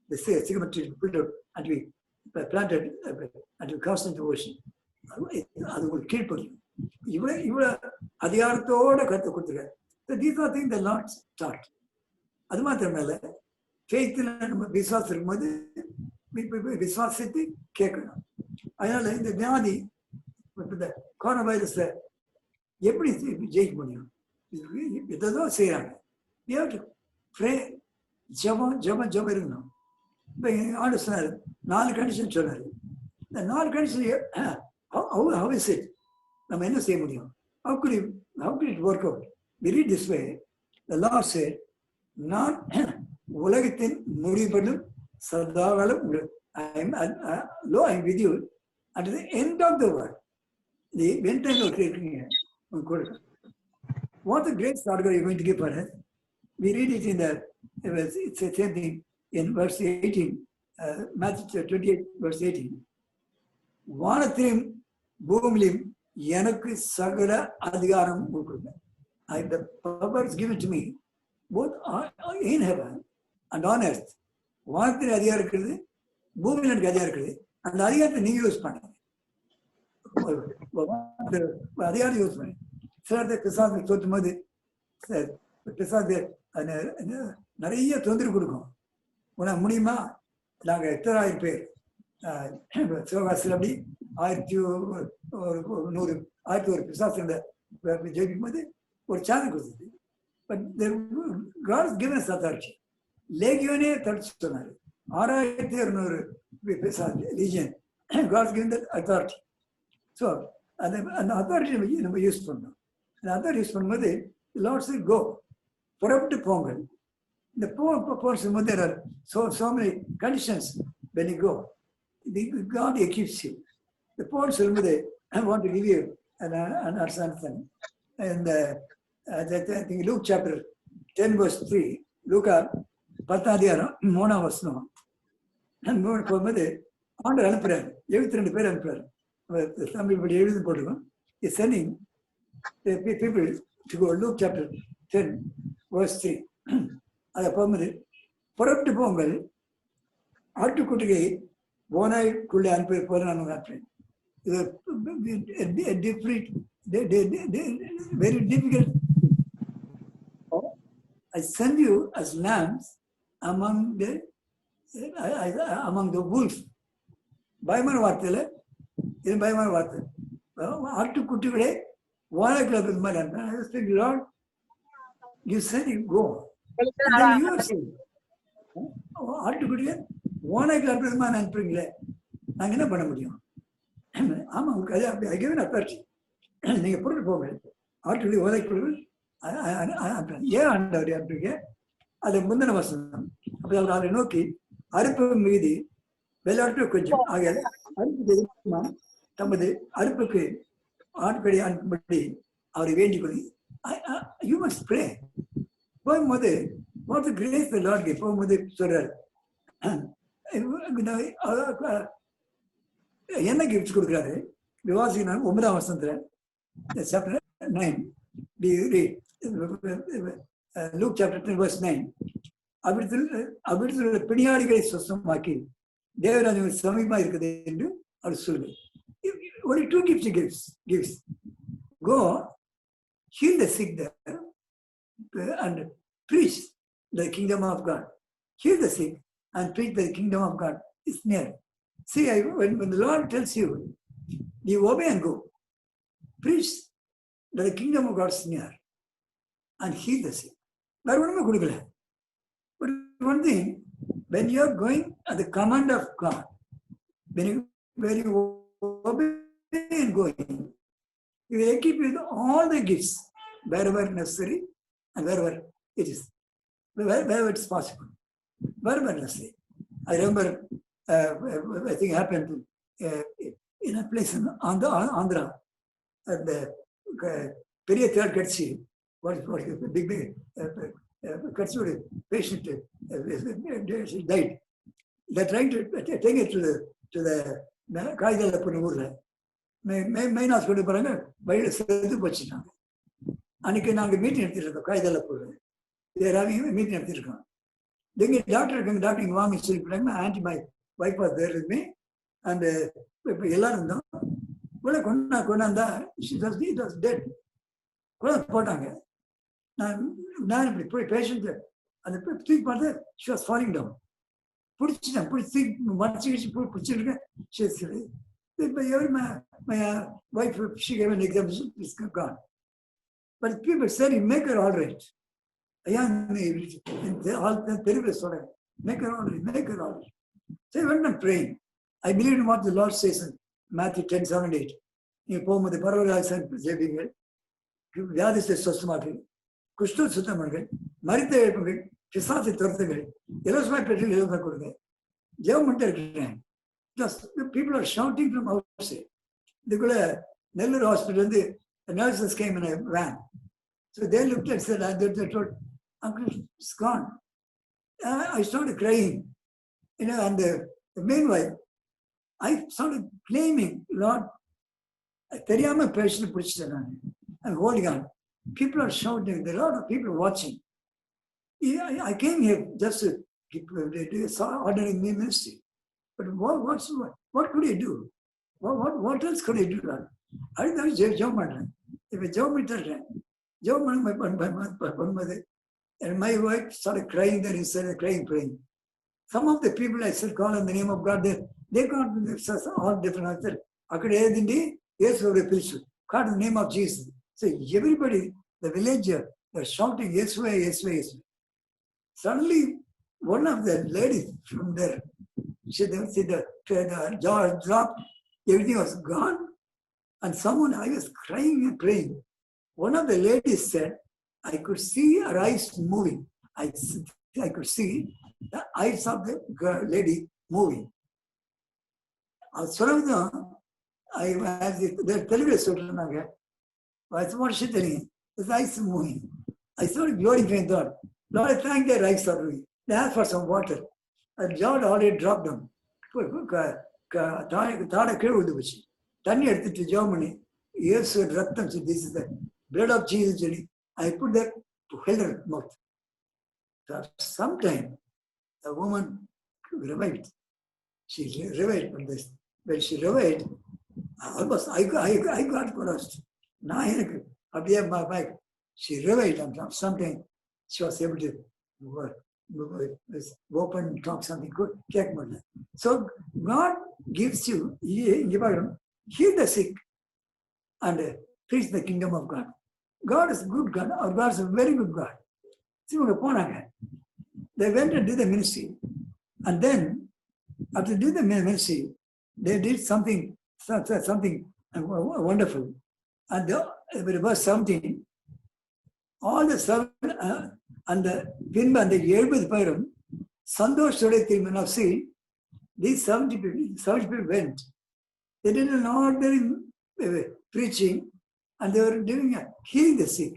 the sycamore tree to be pulled out and to be planted and to cast into the ocean, அது ஒரு கீழ்ப்படியும். இவ்வளவு அதிகாரத்தோட கருத்து கொடுத்துருக்காரு. So these are things the Lord taught. அது மாத்திரமல்ல, ஃபெய்த்தில் நம்ம விசுவாசம் இருக்கும்போது விசுவாசித்து கேட்கணும். அதனால இந்த வியாதி, இந்த கொரோனா வைரஸை எப்படி ஜெயிக்க முடியும்? எதோ செய்யறாங்க. ஜபம் இருக்கணும். இப்போ ஆண்டு சொன்னார் 4 கண்டிஷன் சொன்னார். இந்த 4 கண்டிஷன் how is it? நம்ம என்ன செய்ய முடியும்? How could it work out? We read this way. The Lord said, நான் உலகத்தின் முடிவுபடும் சதாகாலம் I am with you at the end of the world. The end of the what the great start are you going to give for us? We read it in it's the same thing in verse 18, Matthew 28 verse 18. வானத்திலும் பூமியிலும் எனக்கு சகல அதிகாரம் கொடுங்க. The power is given to me both in heaven and on earth. வானத்தில் அதிகாரம் இருக்கிறது, பூமியில் எனக்கு அதிகாரம் இருக்கிறது. அந்த அதிகாரத்தை நீங்க யூஸ் பண்ணுங்க. அதிகாரம் யூஸ் பண்ணு. சிலர் பிசாசு தோற்றும் போது பிசாசு நிறைய தொந்தரவு கொடுக்கும். உனக்கு முடியுமா? நாங்கள் எத்தனை 1000 பேர் சிவகாசில் அப்படி 1100 பிசாசு ஜெயிக்கும் போது ஒரு சான்ஸ் கொடுத்தது. But God has given us authority. லேகியோனே தடுத்து சொன்னார். 6200 பிசாசு Legion. God has given that authority. So அந்த அத்தாரிட்டி நம்ம யூஸ் பண்ணோம். அந்த அத்தாரிட்டி யூஸ் பண்ணும்போது Lord said go, புறப்பட்டு போங்கள். இந்த போக சொல்லும்போது there are so many conditions when you go. God equips you. The Paul சொல்லும்போது I want to give you an understanding. And I think Luke chapter 10 verse 3, Luca 10 அதிகாரம் 3 வசனம். போகும்போது ஆண்டவர் அனுப்புறாரு, 72 பேர் அனுப்புறாரு. தமிழ் படி எழுதி போட்டுருக்கோம். He's sending the people to go. Luke chapter 10 verse 3. அதை போகும்போது புறப்பட்டு போங்கள், ஆட்டுக்குட்டியை ஓநாய்க்குள்ளே அனுப்பி போல நான் அனுப்புறேன். இது different, very difficult. I send you as lambs among the wolves. பயமான வார்த்தையில இது பயமான வார்த்தை. ஆட்டுக்குட்டிகளே ஓநாய்க்குள்ள மாதிரி அனுப்புறேன். Lord, you said you go. And then you are saying, ஆட்டுக்குட்டியை ஓநாய்க்குள்ள அனுப்புறதுமா அனுப்புறீங்களே, நாங்க என்ன பண்ண முடியும்? ஆமா, உங்களுக்கு அது அப்படி ஐக்கியவே அத்தாட்சி. நீங்க பொருள் போக ஆட்டுக்குடி ஓதைக்குழு ஏன் ஆண்டவர் அனுப்புறீங்க? அது முந்தின வசனம். அப்ப அவரை நோக்கி அறுப்பு மீதி விளையாட்டு கொஞ்சம் ஆகிய அறுப்பு தமது அறுப்புக்கு ஆட்களை அனுப்பும்படி அவரை வேண்டிக் கொள்ளி யூ மஸ்ட் ப்ரே. போகும்போது what the grace the Lord give. போகும்போது சொல்றாரு என்ன கிஃப்ட் கொடுக்குறாரு? விவாசிக்கிறாங்க 9ஆம் வசனத்துல chapter 9. Luke chapter 10 verse 9. அபிவிருத்தியுள்ள பிணியாளிகளை சுத்தமாக்கி Devarajan சமீபமா இருக்குது என்று அவர் சொல்லுவார். Only 2 gifts. Go, heal the sick there and preach the kingdom of God. Heal the sick and preach the kingdom of God is near. See, when the Lord tells you, you obey and go. Preach that the kingdom of God is near and heal the sick. But one thing, when you are going at the command of God, when you obey and going, He will equip you with all the gifts wherever necessary and wherever it is, wherever it is possible, wherever necessary. I remember, I think it happened in a place in Andhra, at the Periya Third Katsi, what big Katsi patient died. They're trying to take it to the Kaidalapur ஊர்ல main hospital போறாங்க, வழியில செத்து போச்சுட்டாங்க. அன்னைக்கு நாங்கள் meeting எடுத்துட்டு இருக்கோம் காய்தலப்பூர். Meeting எடுத்துருக்கோம். எங்க டாக்டர் இருக்காங்க, டாக்டர் இங்கே வாங்க சொல்லிவிட்டாங்க. Aunty my wife are there with me and இப்போ எல்லாரும் இருந்தோம். உள்ள கொண்டாந்தா இட் வாஸ் டெட். கூட போட்டாங்க. நான் இப்படி போய் பேஷண்ட் அந்த தூக்கி பார்த்து ஷி வாஸ் ஃபாலிங் டவுன். பிடிச்சிட்டேன், பிடிச்சி மறைச்சி பிடிச்சிருக்கேன். சரி இப்போ every my wife she cave an example, it's gone. But people said, you make her all right. தெருவில் சொல்றேன், make her all right. So I went on praying. I believe in what the Lord says in Matthew 10:7-8. நீங்க போகும்போது பரவலாக ஜெபிங்கள், வியாதிஸ்தை சுத்தமாக்கு, குஷ்ட சுத்தமார்கள், மரித்த எழுப்புங்கள், பிசாசை துரத்துங்கள், இலவசமாய் பெற்று இலவசமாக கொடுங்க. ஜெபம் பண்ணிட்டு இருக்கிறேன். People are shouting from outside. இதுக்குள்ள நெல்லூர் ஹாஸ்பிட்டல் வந்து nurses came in a van. So they looked and said, they told, Uncle, it's gone. I started crying. And meanwhile, I started claiming, Lord, தெரியாம பேஷண்ட் பிடிச்சிட்டேன் நான். I'm holding on. People are shouting. There are a lot of people watching. I came here just to do ordinary ministry. But what could I do? What else could I do? I was ஜெபம் பண்றேன். இப்ப ஜெபம் பண்ணிட்டேன். ஜெபம் பண்ணும்போது and my wife started crying there instead of praying. Some of the people I said call in the name of God, they got all different answers. అక్కడ ఏదండి యేసువుని పిలుచు, call in the name of Jesus. So everybody, the villager, they're shouting Yesway, Yesway, Yesway. Suddenly one of the ladies from there, the jaw dropped, everything was gone, and I was crying and praying. One of the ladies said, I could see her eyes moving. I could see the eyes of the lady moving. Telugu சொல்றாங்க. What is she telling? His eyes moving. I started glorifying God. Lord, I thank their eyes are moving. They asked for some water. And John already dropped them. தாட கீழே விழுந்து போச்சு. தண்ணி எடுத்துட்டு Germany இயேசு ரத்தம், this is the blood of Jesus. I put that to held her mouth. Sometime the woman revived. she revived from this. When she revived, almost I got crossed. Now she revived and something she was able to open and talk something good. So God gives you, heal the sick and preach the kingdom of God. God is a good God. Our God is a very good God. See, they went and did the ministry. And then, after doing the ministry, they did something wonderful. And verse 17, all the seven and the Pinba and the Yerbith Param, Sandosh Sodetim, now see, these 70 people went. They did an ordinary preaching and they were doing healing the sick.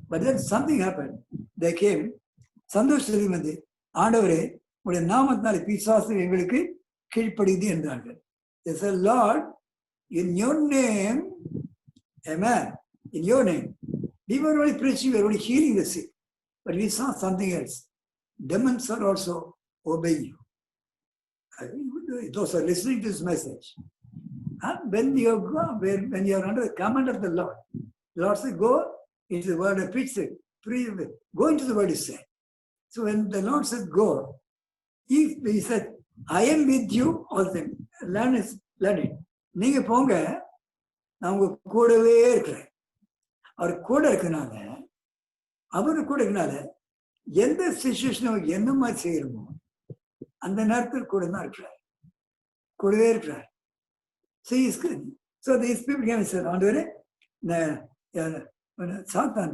But then something happened. They came, Sandosh Sodetim, ஆண்டவரே உடைய நாமத்தினாலே பிசாசு எங்களுக்கு கீழ்ப்படியுது என்றார்கள். They said, Lord, in your name, amen, in your name, we were only preaching, we were only healing the sick, but we saw something else. Demons are also obeying you. Those are listening to this message. And when you are under the command of the Lord said, go into the word and preach it. Go into the word, he said. So when the Lord said, go, he said, I am with you all the time. Learn it. நீங்க போங்க, நான் உங்க கூடவே இருக்கிறேன். அவர் கூட இருக்கனால, அவரு கூட இருக்கனால, எந்த சிச்சுவேஷனும் என்ன மாதிரி செய்யணுமோ அந்த நேரத்தில் கூட தான் இருக்கிறார், கூடவே இருக்கிறார். So these people came and said, ஆண்டவரே, சாத்தான்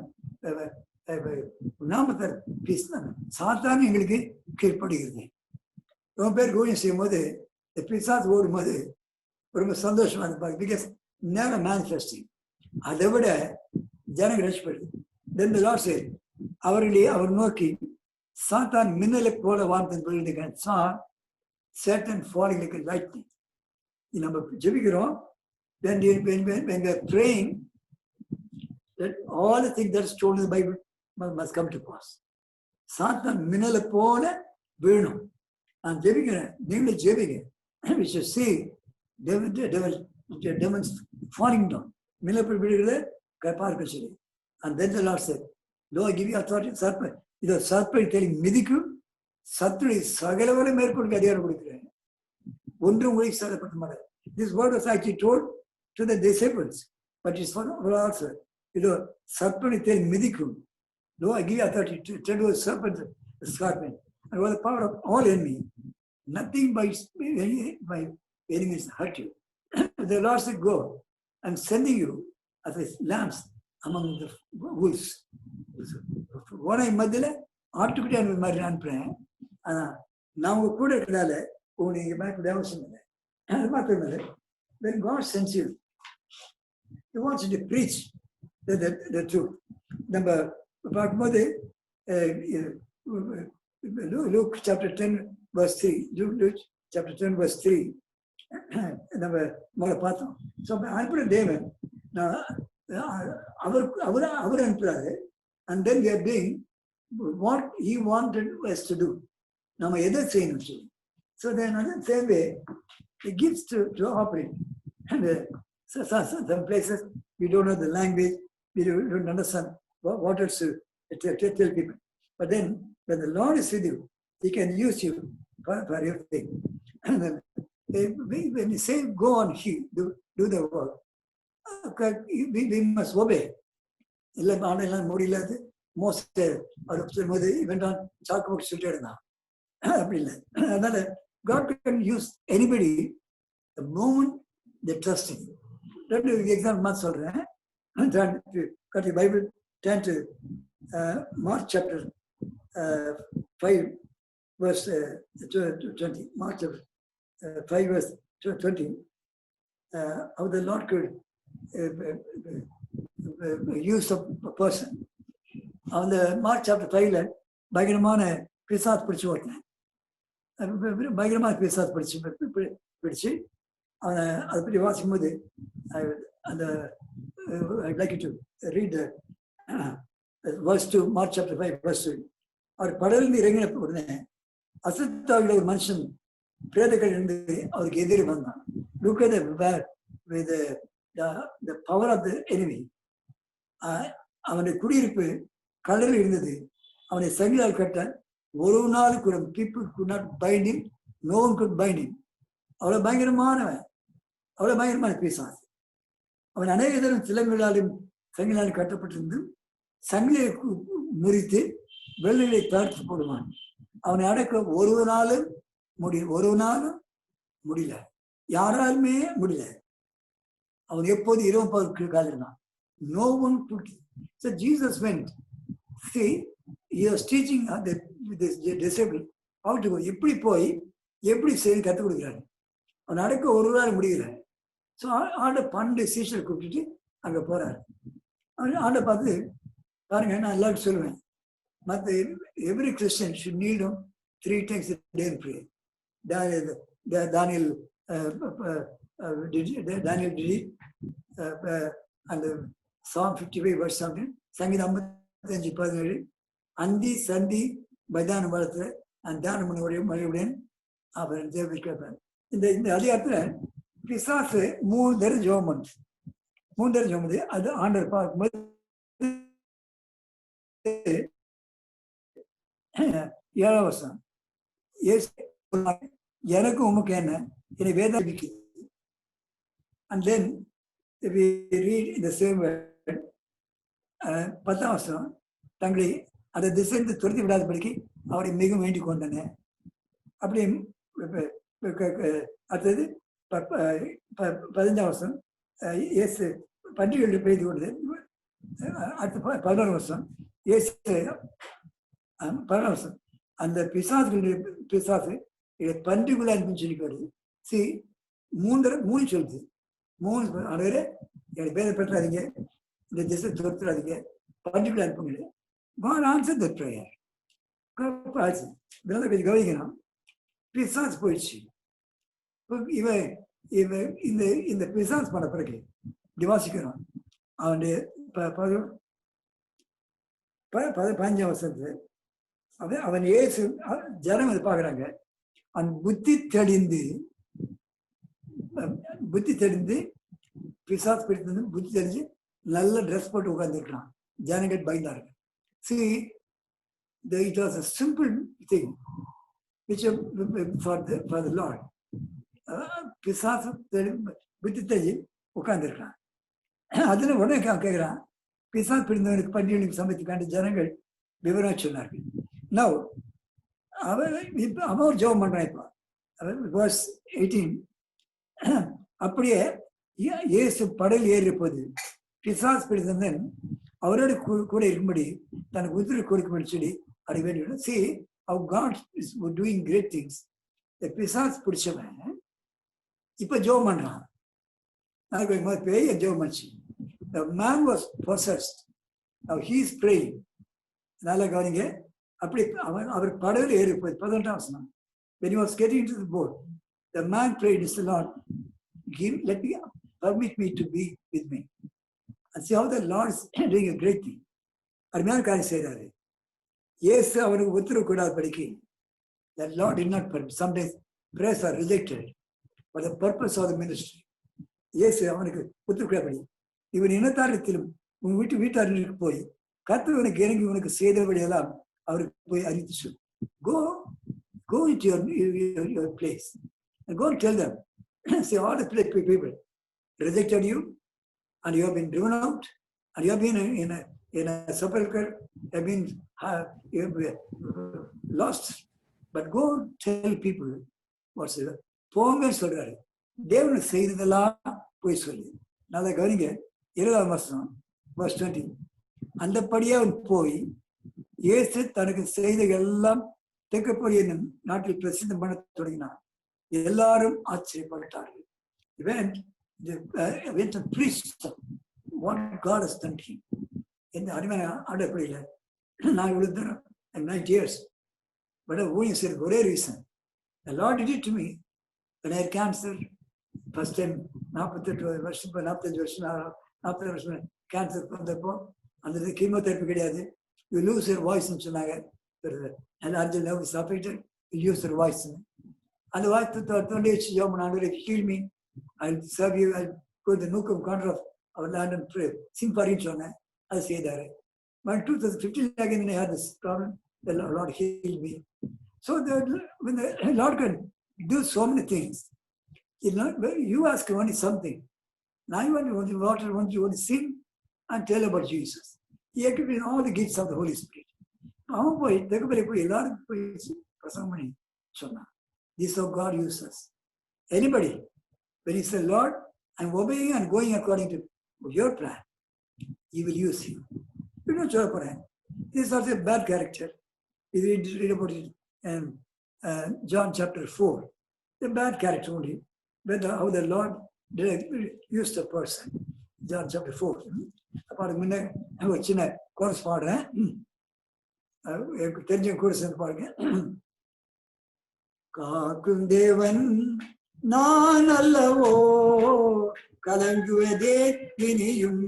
நாமத்தை பேசினாங்க, சாத்தான் எங்களுக்கு கீழ்ப்படுகிறது. ரொம்ப பேர் ஊழியம் செய்யும் போது பிசாசு ஓடும்போது ரொம்ப சந்தோஷமா இருப்பாங்க. பிகாஸ் நேரம் மேனிஃபெஸ்டிங். அதை விட ஜனங்கள் ரசிப்படுது. Then the Lord said, அவர் நோக்கி சாத்தான் மின்னலை போல வார்த்தை saw Satan falling like a lightning. நம்ம ஜெபிக்கிறோம், when we are praying, that all the things that is told in the Bible must come to pass. சாத்தான் மின்னலை போல வீணும். நான் ஜெபிக்கிறேன், நீங்களும் ஜெபிங்க. We should see demons falling down. மின்னல் விழுகிறத பார்க்க சொல்லி. And then the Lord said, "Do I give you authority?" சர்ப்பை, இதோ சர்ப்பை தெளி மிதிக்கும், சத்துரை சகலவரை மேற்கொண்டு அதிகாரம் கொடுக்கிறேன், ஒன்றும் உங்களுக்கு சேதப்பட மாட்டாது. This word was actually told to the disciples, but it's for also. இதோ சர்ப்பனை தெளி மிதிக்கும். Do I give you authority to tread over serpents and scorpion and over the power of all enemy? Nothing by enemies hurt you. The Lord said, go, I'm sending you as lambs among the wolves. ஓனை மத்தியில் ஆட்டுக்குட்டி அந்த மாதிரி அனுப்புறேன். ஆனால் நான் உங்க கூட இருக்கிறதால உங்களுக்கு மேற்கொள்ள அவசியம் இல்லை. அது மாத்திரம் இல்லை, when God sends you, He wants you to preach the truth. நம்ம பார்க்கும்போது Luke chapter 10 verse 3, Luke chapter 10 verse 3 நம்ம முதல்ல பார்த்தோம். ஸோ அனுப்புகிற தேவன் அவர் அனுப்புறாரு. And then we are doing what He wanted us to do. நம்ம எதை செய்யணும் சொல்லி. So then in the same way, He gives to operate. And some places we don't know the language, we don't understand what else to tell people. But then when the Lord is with you, He can use you for everything. And then when He say go on, do the work, we must obey. இல்லை ஆண்டெல்லாம் முடியலாது. Most அவர் சொல்லும்போது இவன்டான் சாக்கு போட்டு சொல்லிட்டே இருந்தான். அப்படி இல்லை. அதனால God can use anybody the moment they trust Him. ரெண்டு எக்ஸாம்பிள் மாதிரி சொல்றேன். Got your Bible, turn to Mark chapter 5 verse 20. Mark chapter 5 verse 20. How the Lord could use a person. On the Mark chapter 5, பயங்கரமான பிசாசு பிடிச்சு ஓட்டினேன். பயங்கரமான பிசாசு பிடிச்சு அவனை அதை பற்றி வாசிக்கும் போது அந்த I'd like you to read the verse 2, Mark chapter 5 verse 2. அவர் படலிருந்து இறங்கின உடனே அசுத்தாவில ஒரு மனுஷன் பிரேதங்கள் இருந்து அவருக்கு எதிரி வந்தான். Look at the power of the enemy. அவனுடைய குடியிருப்பு கடலில் இருந்தது. அவனை சங்கிலால் கட்ட ஒரு நாள் கூட people could not bind him, no one could bind him. அவ்வளவு பயங்கரமான பிசாசு. அவன் அநேக தரம் சிலங்களாலும் சங்கிலாலும் கட்டப்பட்டிருந்து சங்கிலியை முறித்து வெள்ளையை தாழ்த்து போடுவான். அவனை அடக்க ஒரு நாளும் முடியல, யாராலுமே முடியல. அவன் எப்போது இரவு பகல் காலிருந்தான். No one took it. So Jesus went. See, he was teaching this disciple how to go. எப்படி போய் எப்படி செய்ய கற்றுக் கொடுக்குறாரு. அவன் அடக்க ஒரு நாள் முடியல. ஸோ ஆண்ட 12 சீஷரை கூப்பிட்டுட்டு அங்கே போறாரு. ஆண்ட பார்த்து பாருங்க, நான் எல்லாருக்கும் சொல்லுவேன், மற்ற every christian should kneel down 3 times a day and pray. Daniel did it, and Psalm 55 verse something, சங்கீதம் 55:17, அந்தி சந்தி பைதான பலத்தில் அந்த தியானம் பண்ண மறுபடியும் அவர் தேவை கேட்பார். இந்த அதிகாரத்தில் பிசாசு 3 தடவை ஜெபம் பண்ணுது. அது ஆண்டவர் பார்க்கும்போது 7ஆம் வசனம், எனக்கு உமக்கு என்ன என்னை வேதனைக்குது. And then we read in the same word, 10ஆம் வசனம், தங்களை அந்த திசைந்து துரத்தி விடாதபடிக்கு அவரை மிகவும் வேண்டிக் கொண்டன. அப்படி அடுத்தது 15ஆம் வசனம், இயேசு பன்றிகளுடைய பேசி கொண்டது. அடுத்து 11ஆம் வசனம், இயேசு 11ஆம் வசனம், அந்த பிசாசு பன்றிக்குள்ள அனுப்பின்னு சொல்லி வருது. சி 3 சொல்லுது. 3 ஆண்டவரே என்னை பேதப்பற்றாதீங்க, இந்த திசை துரத்துறாதீங்க, பன்றிக்குள்ள அனுப்புங்க. God answered that prayer. கொஞ்சம் கவனிக்கணும். பிசாஸ் போயிடுச்சு. இந்த பிசாஸ் பண்ண பிறகு வாசிக்கிறோம். அவனுடைய 15ஆம் வசனத்துல அவன் ஏசு ஜனம் அதை பாக்குறாங்க. அவன் புத்தி தெளிந்து பிசாஸ் பிடித்தது புத்தி தெளிஞ்சு நல்ல ட்ரெஸ் போட்டு உட்கார்ந்துருக்கான். ஜனங்கள் பயந்தார்கள். See, it was a simple thing which for the Lord. பிசாசு புத்தி தெளிஞ்சு உட்கார்ந்துருக்கான். அதுல உடனே கேட்கிறான், பிசாஸ் பிடிந்தவனுக்கு பண்டிகைகளுக்கு சமைத்துக்காண்டி ஜனங்கள் விவரம் சொன்னார்கள். Now, அவன் ஒரு ஜெபம் பண்றான். இப்போ verse 18, அப்படியே இயேசு படல் ஏறிய போது பிசாஸ் பிடித்தவன் அவரோட கூட இருக்கும்படி தனக்கு உதிரி கொடுக்கும்படி சொல்லி அதை வேண்டிய. See how God is doing great things. பிசாஸ் பிடிச்சவன் இப்ப ஜெபம் பண்றான். நாளைக்கு பெரிய ஜெபம் பண்ணி. The man was possessed. Now he is praying. நல்லா கவனிங்க. அப்படி அவர் படகுல ஏறி போய் 18ஆம் வசனம், when he was getting into the boat, the man prayed, "Mr. Lord, permit me to be with me." And see how the Lord is doing a great thing. அருமையான காரியம் செய்கிறாரு. இயேசு அவனுக்கு உத்தரவு கூடாதபடிக்கு the Lord did not permit. Sometimes prayers are rejected for the purpose of the ministry. இயேசு அவனுக்கு உத்தரவு கூடாதபடி இவன் இனத்தாரத்திலும் உன் வீட்டாருக்கு போய் கர்த்தர் உனக்கு இறங்கி உனக்கு செய்தபடியெல்லாம் அவருக்கு போய் அறிவித்து சொல். Go into your place and go and tell them. Say, all the people rejected you, and you have been driven out, and you have been in a sepulcher, you have been lost. But go tell people what's it. போங்க சொல்றாரு. தேவன் செய்ததெல்லாம் போய் சொல்லு. நல்லா கவனிங்க. 20ஆம் வசனம் verse 20, அந்தபடியே அவன் போய் இயேசு தனக்கு செய்த எல்லாம் தெக்கப்படி என்னும் நாட்டில் பிரசித்தம் பண்ண தொடங்கினார். எல்லாரும் ஆச்சரியப்பட்டார்கள். Went to preach what God has done to him. இந்த அருமையான அடிப்படையில் நான் இவ்வளவு தூரம் 9 years, but ஊழியம் செய்ய ஒரே reason, the Lord did it to me when I had cancer. First time 48 வருஷம் 45 வருஷம் கேன்சர் வந்தப்போ அந்த கீமோதெரப்பி கிடையாது. You lose your voice சொன்னாங்க. அந்த வாய்ப்பு தொண்டை வச்சு ஜெபம் பண்ண, ஆண்டவரே heal me, I'll serve you, I'll go to the nook and corner of our land and pray, sing for you சொன்னேன். அது செய்தாரு. But 2015 again I had this problem, the Lord healed me. So when the Lord can do so many things, you ask only something. Now you want the water, you want to sing and tell about Jesus. He had given all the gifts of the Holy Spirit. அவன் போய் தெகுபலை போய் எல்லாருக்கும் போய் பிரசங்கம் பண்ணி சொன்னான். This is how God uses us. Anybody, when you say, Lord, I'm obeying and going according to your plan, He will use you. You don't show up. This is also a bad character. You read about it in John chapter 4. The bad character only. But how the Lord used a person. John chapter 4. பாருங்க, முன்ன ஒரு சின்ன course பாடுறேன், தெரிஞ்ச course பாருங்க. காக்கும் தேவன் நான் அல்லவோ, கலங்குவதே இனியும்.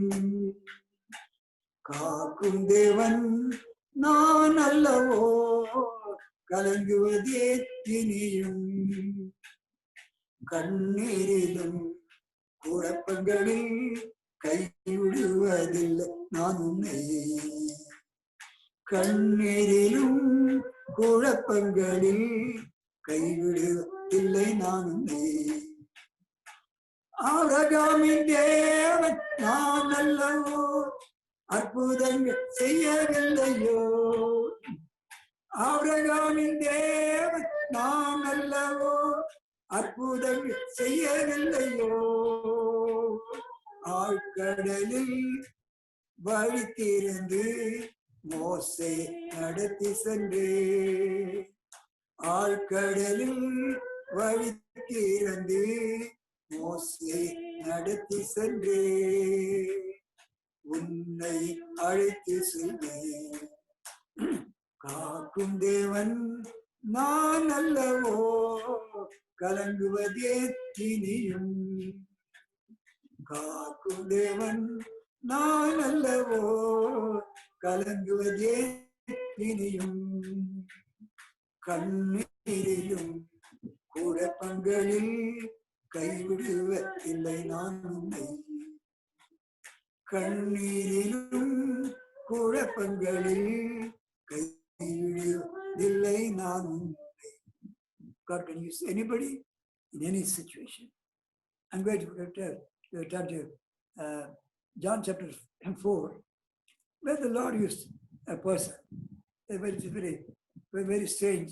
காக்கும் தேவன் நான் அல்லவோ, கலங்குவதே இனியும். கண்ணீரிலும் குழப்பங்களில் கைவிடுவதில்லை நான் உன்னை. கண்ணீரிலும் குழப்பங்களில் கைவிடுவதில்லை நான் உன்னை. ஆபிரகாமின் தேவன் நான் அல்லவோ, அற்புதங்கள் செய்யவில்லையோ. ஆபிரகாமின் தேவன் நான் அல்லவோ, அற்புதங்கள் செய்யவில்லையோ. ஆழ்கடலில் வழி திறந்து மோசே நடத்தி சென்று. ஆழ்கடலில் வழி திறந்து மோசே நடத்தி சென்று. உன்னை அழைத்து செல்வேன். காக்கும் தேவன் நான் அல்லவோ, கலங்குவதே இனியும். காக்கும் தேவன் நான் அல்லவோ, கலங்குவதே இனியும். கண்ணீரிலும் குழப்பங்களில் கைவிடுவதில்லை நான் உன்னை. கண்ணீரிலும் குழப்பங்களில் கைவிடுவதில்லை நான் உன்னை. God can use anybody in any situation. I'm going to turn to John chapter 4, where the Lord used a person. Very strange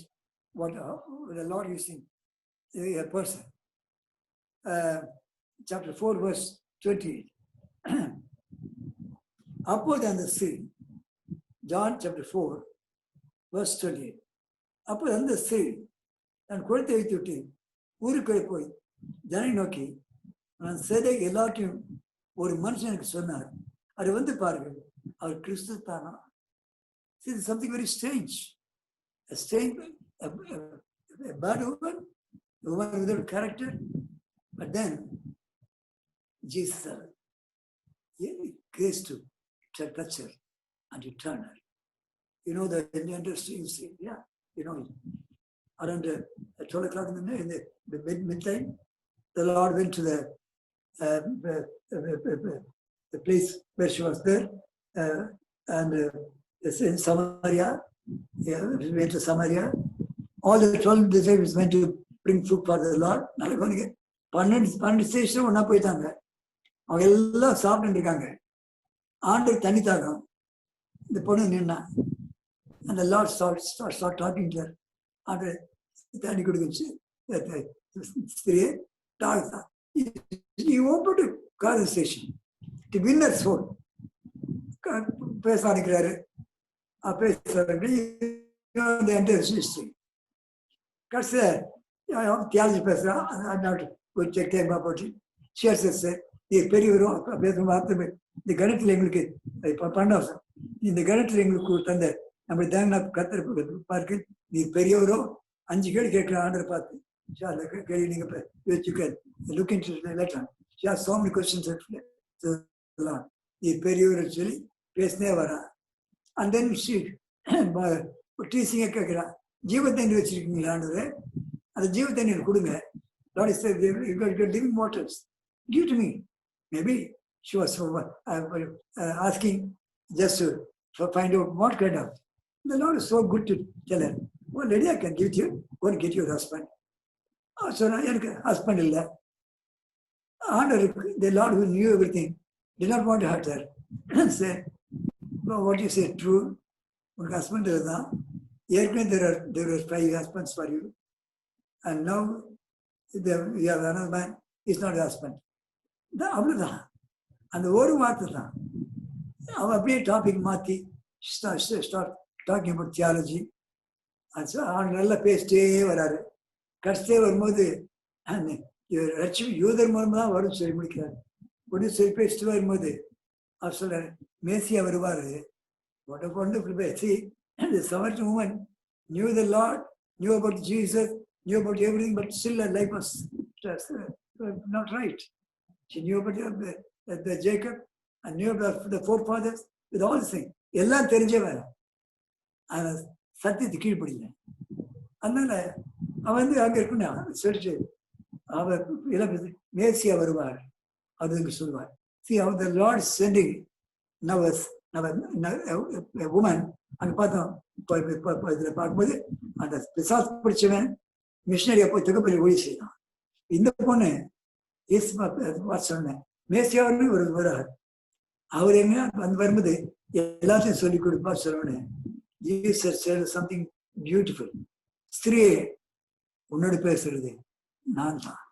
what the Lord using a person. Chapter 4, verse 28. Upward on the sea. John chapter 4, verse 28. Upward on the sea. நான் குழந்தை வைத்து விட்டு ஊருக்குள்ளே போய் ஜனை நோக்கி நான் செய்த எல்லாத்தையும் ஒரு மனுஷன் எனக்கு சொன்னார். அது வந்து பாருங்கள், அவர் கிறிஸ்து தானா? Something very strange. A strange, a bad woman, a woman without character. But then Jesus said, grace to touch her and to turn her. You know the industry, you see, yeah, you know it. Around 12 o'clock in the midtime, the Lord went to the place where she was there, and in Samaria. Yeah, we went to Samaria. All the 12 disciples went to bring food for the Lord. நாளைக்கு 12 station ஒன்னா போயிட்டாங்க. அவங்க எல்லாம் சாப்பிட்டு இருக்காங்க. ஆண்டவர் தண்ணி தாகம். இந்த பொண்ணு நின்னா. And the Lord start talking to her. ஆண்டவர் தண்ணி கொடுக்குச்சு. ஸ்திரியே தாழ்த்தா. He opened a conversation to win her soul. பேச ஆரம்பிக்கிறாரு. தியாலஜி பேசுறான். பெரியவரும் பேசும் வார்த்தை இந்த கணத்தில் எங்களுக்கு பண்ணாசம். இந்த கணத்தில் எங்களுக்கு தந்த நம்ம தேவனா கத்தர் பார்க்க நீ பெரியவரோ 5 கேள்வி கேட்கிற ஆண்டரை பார்த்து கேள்வி நீங்க வச்சுக்க லுக்கிங் so many questions. நீ பெரியவர் சொல்லி பேசினே வரா. And then she teaching கேட்கிறா, ஜீவத்தை வச்சிருக்கீங்களா ஆண்டவரே? அந்த ஜீவ தண்ணீர் கொடுங்க. Lord is saying, you got living waters. Give to me. Maybe she was asking just to find out what kind of. The Lord is so good to tell her, well, lady, I can give it you. Go and get your husband. So எனக்கு husband இல்லை. The Lord who knew everything did not want to hurt her. And said, well, what you say true. உனக்கு husband இருந்தான். ஏற்கனவே there were 5 husbands for you. And now you have another man. He's not your husband. அவ்வளோதான். அந்த ஒரு வார்த்தை தான். அவன் அப்படியே டாபிக் மாற்றி start talking about theology. அவன் நல்லா பேசிட்டே வராரு. கடைசியே வரும்போது யூதர் மூலமாக தான் வரும் சொல்லி முடிக்கிறார். ஒன்று சொல்லி பேசிட்டு வரும்போது அவர் சொல்றாரு, மேசியா வருவாரு. What a wonderful way. See, the Samaritan woman knew the Lord, knew about Jesus, knew about everything, but still her life was not right. She knew about the Jacob and knew about the forefathers with all the things. எல்லாம் தெரிஞ்சவன். ஆனால் சத்தியத்தை கீழ்ப்படியில. அதனால அவன் அங்கே இருக்கணும் சொல்லிட்டு அவர் மேசியா வருவார் அப்படின்னு சொல்லுவார். See how the Lord is sending now a woman. அங்கே பார்த்தோம் இதில் பார்க்கும்போது அந்த பிசாசு பிடிச்சவன் மிஷினரியை போய் தகப்பலி ஒளி செய்தான். இந்த பொண்ணு சொன்னேன் மேசியாவுன்னு ஒரு வரார். அவர் எங்க வந்து வரும்போது எல்லாத்தையும் சொல்லிக் கொடுப்பார். சொல்லணும் Jesus said something beautiful. ஸ்திரியே உன்னோட பேசுறது நான் தான்.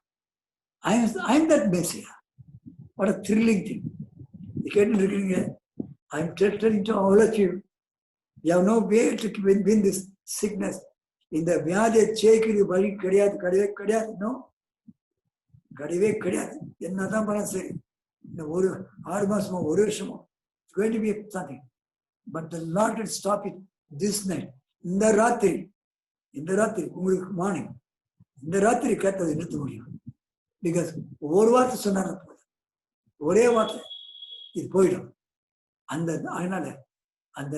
I am that Messiah. What a thrilling thing. கேட்டு இருக்கீங்க. I am telling to all of you, you have no way to win this sickness. இந்த வியாதியை ஜெயிக்கிறது வழி கிடையாது, கிடையவே கிடையாது. நோ, கிடையவே கிடையாது. என்னதான் பண்ண சரி, இந்த ஒரு 6 மாசமோ 1 வருஷமோ it's going to be something. But the Lord will stop it this night. இந்த ராத்திரி உங்களுக்கு மார்னிங், இந்த ராத்திரி கேட்டதை நிறுத்த முடியும். பிகாஸ் ஒரு வார்த்தை சொன்னாங்க போதும், ஒரே வார்த்தை இது போயிடும். அதனால அந்த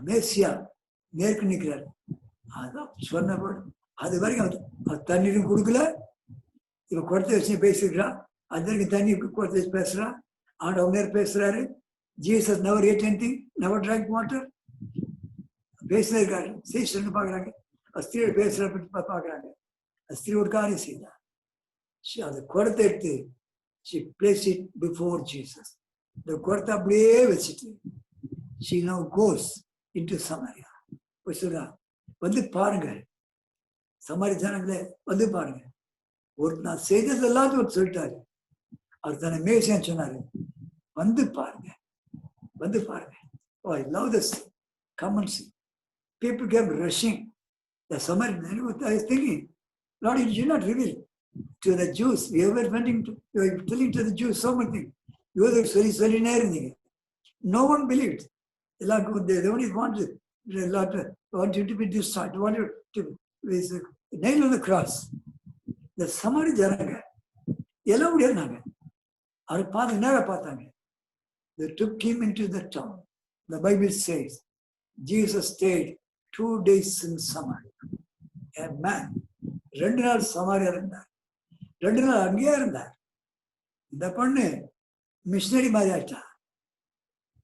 மேசியா நேருக்கு நிற்கிறார். அதான் சொன்ன அது வரைக்கும் அவர் தண்ணீரும் கொடுக்கல. இவன் குடத்தை வச்சு பேசிக்கிறான். அது வரைக்கும் தண்ணி குடத்தை வச்சு பேசுறான். ஆண்டவர் நேர் பேசுறாரு. Jesus never ate anything, never drank water. பேசினே இருக்காரு. சீசன் பார்க்குறாங்க. ஸ்திரியோட பேசுற பார்க்குறாங்க. ஸ்திரீ ஒரு காரியம் செய்தார். அந்த குடத்தை எடுத்து she placed it before Jesus. இந்த குடத்தை அப்படியே வச்சுட்டு she now goes into Samaria. போய் சொல்றா, வந்து பாருங்க சமாரி ஜனங்களே, வந்து பாருங்க. நான் செய்தது எல்லாத்தையும் சொல்லிட்டாரு. அவர் தன்னை மேசியான்னு சொன்னாரு. வந்து பாருங்க, வந்து பாருங்க. Oh, I love this. Come and see. People kept rushing. The Samaritan, I was thinking, Lord, you did not reveal to the Jews. You were telling to the Jews so many things. You were சொல்லினே இருந்தீங்க. No one believed. They only wanted you to be destroyed. They wanted to be nailed on the cross. The Samari ஜனங்க எல்லாம் முடியாதுனாங்க. அவரை பார்த்து நேரம் பார்த்தாங்க. They took him into the town. The Bible says Jesus stayed 2 days in Samaria. A man 2 நாள் சமாரியா இருந்தார். 2 நாள் அங்கேயே இருந்தார். இந்த பொண்ணு மிஷினரி மாதிரி ஆயிட்டா.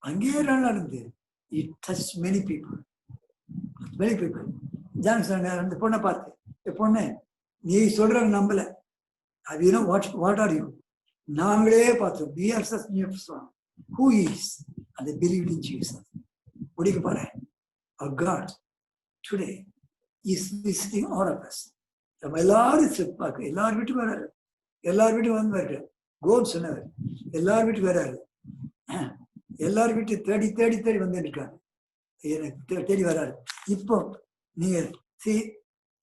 அங்கேயே 2 நாள் இருந்து it touched many people. John சொன்னாங்க அந்த பொண்ணை பார்த்து, பொண்ணு நீ சொல்ற நம்பல. அது what are you? நாங்களே பார்த்தோம். We are such new song. Who is? And they believed in Jesus. முடிக்க போறேன். Our God today is visiting all of us. நம்ம எல்லாரும் பார்க்க எல்லாரும் வீட்டுக்கு வராரு. எல்லாரும் வீட்டுக்கு வந்து வர்றாரு. கோன்னு சொன்னவர் எல்லாரும் வீட்டுக்கு வராரு. எல்லாரும் வீட்டு தேடி தேடி தேடி வந்து இருக்காங்க. எனக்கு தேடி வராரு. இப்போ நீங்க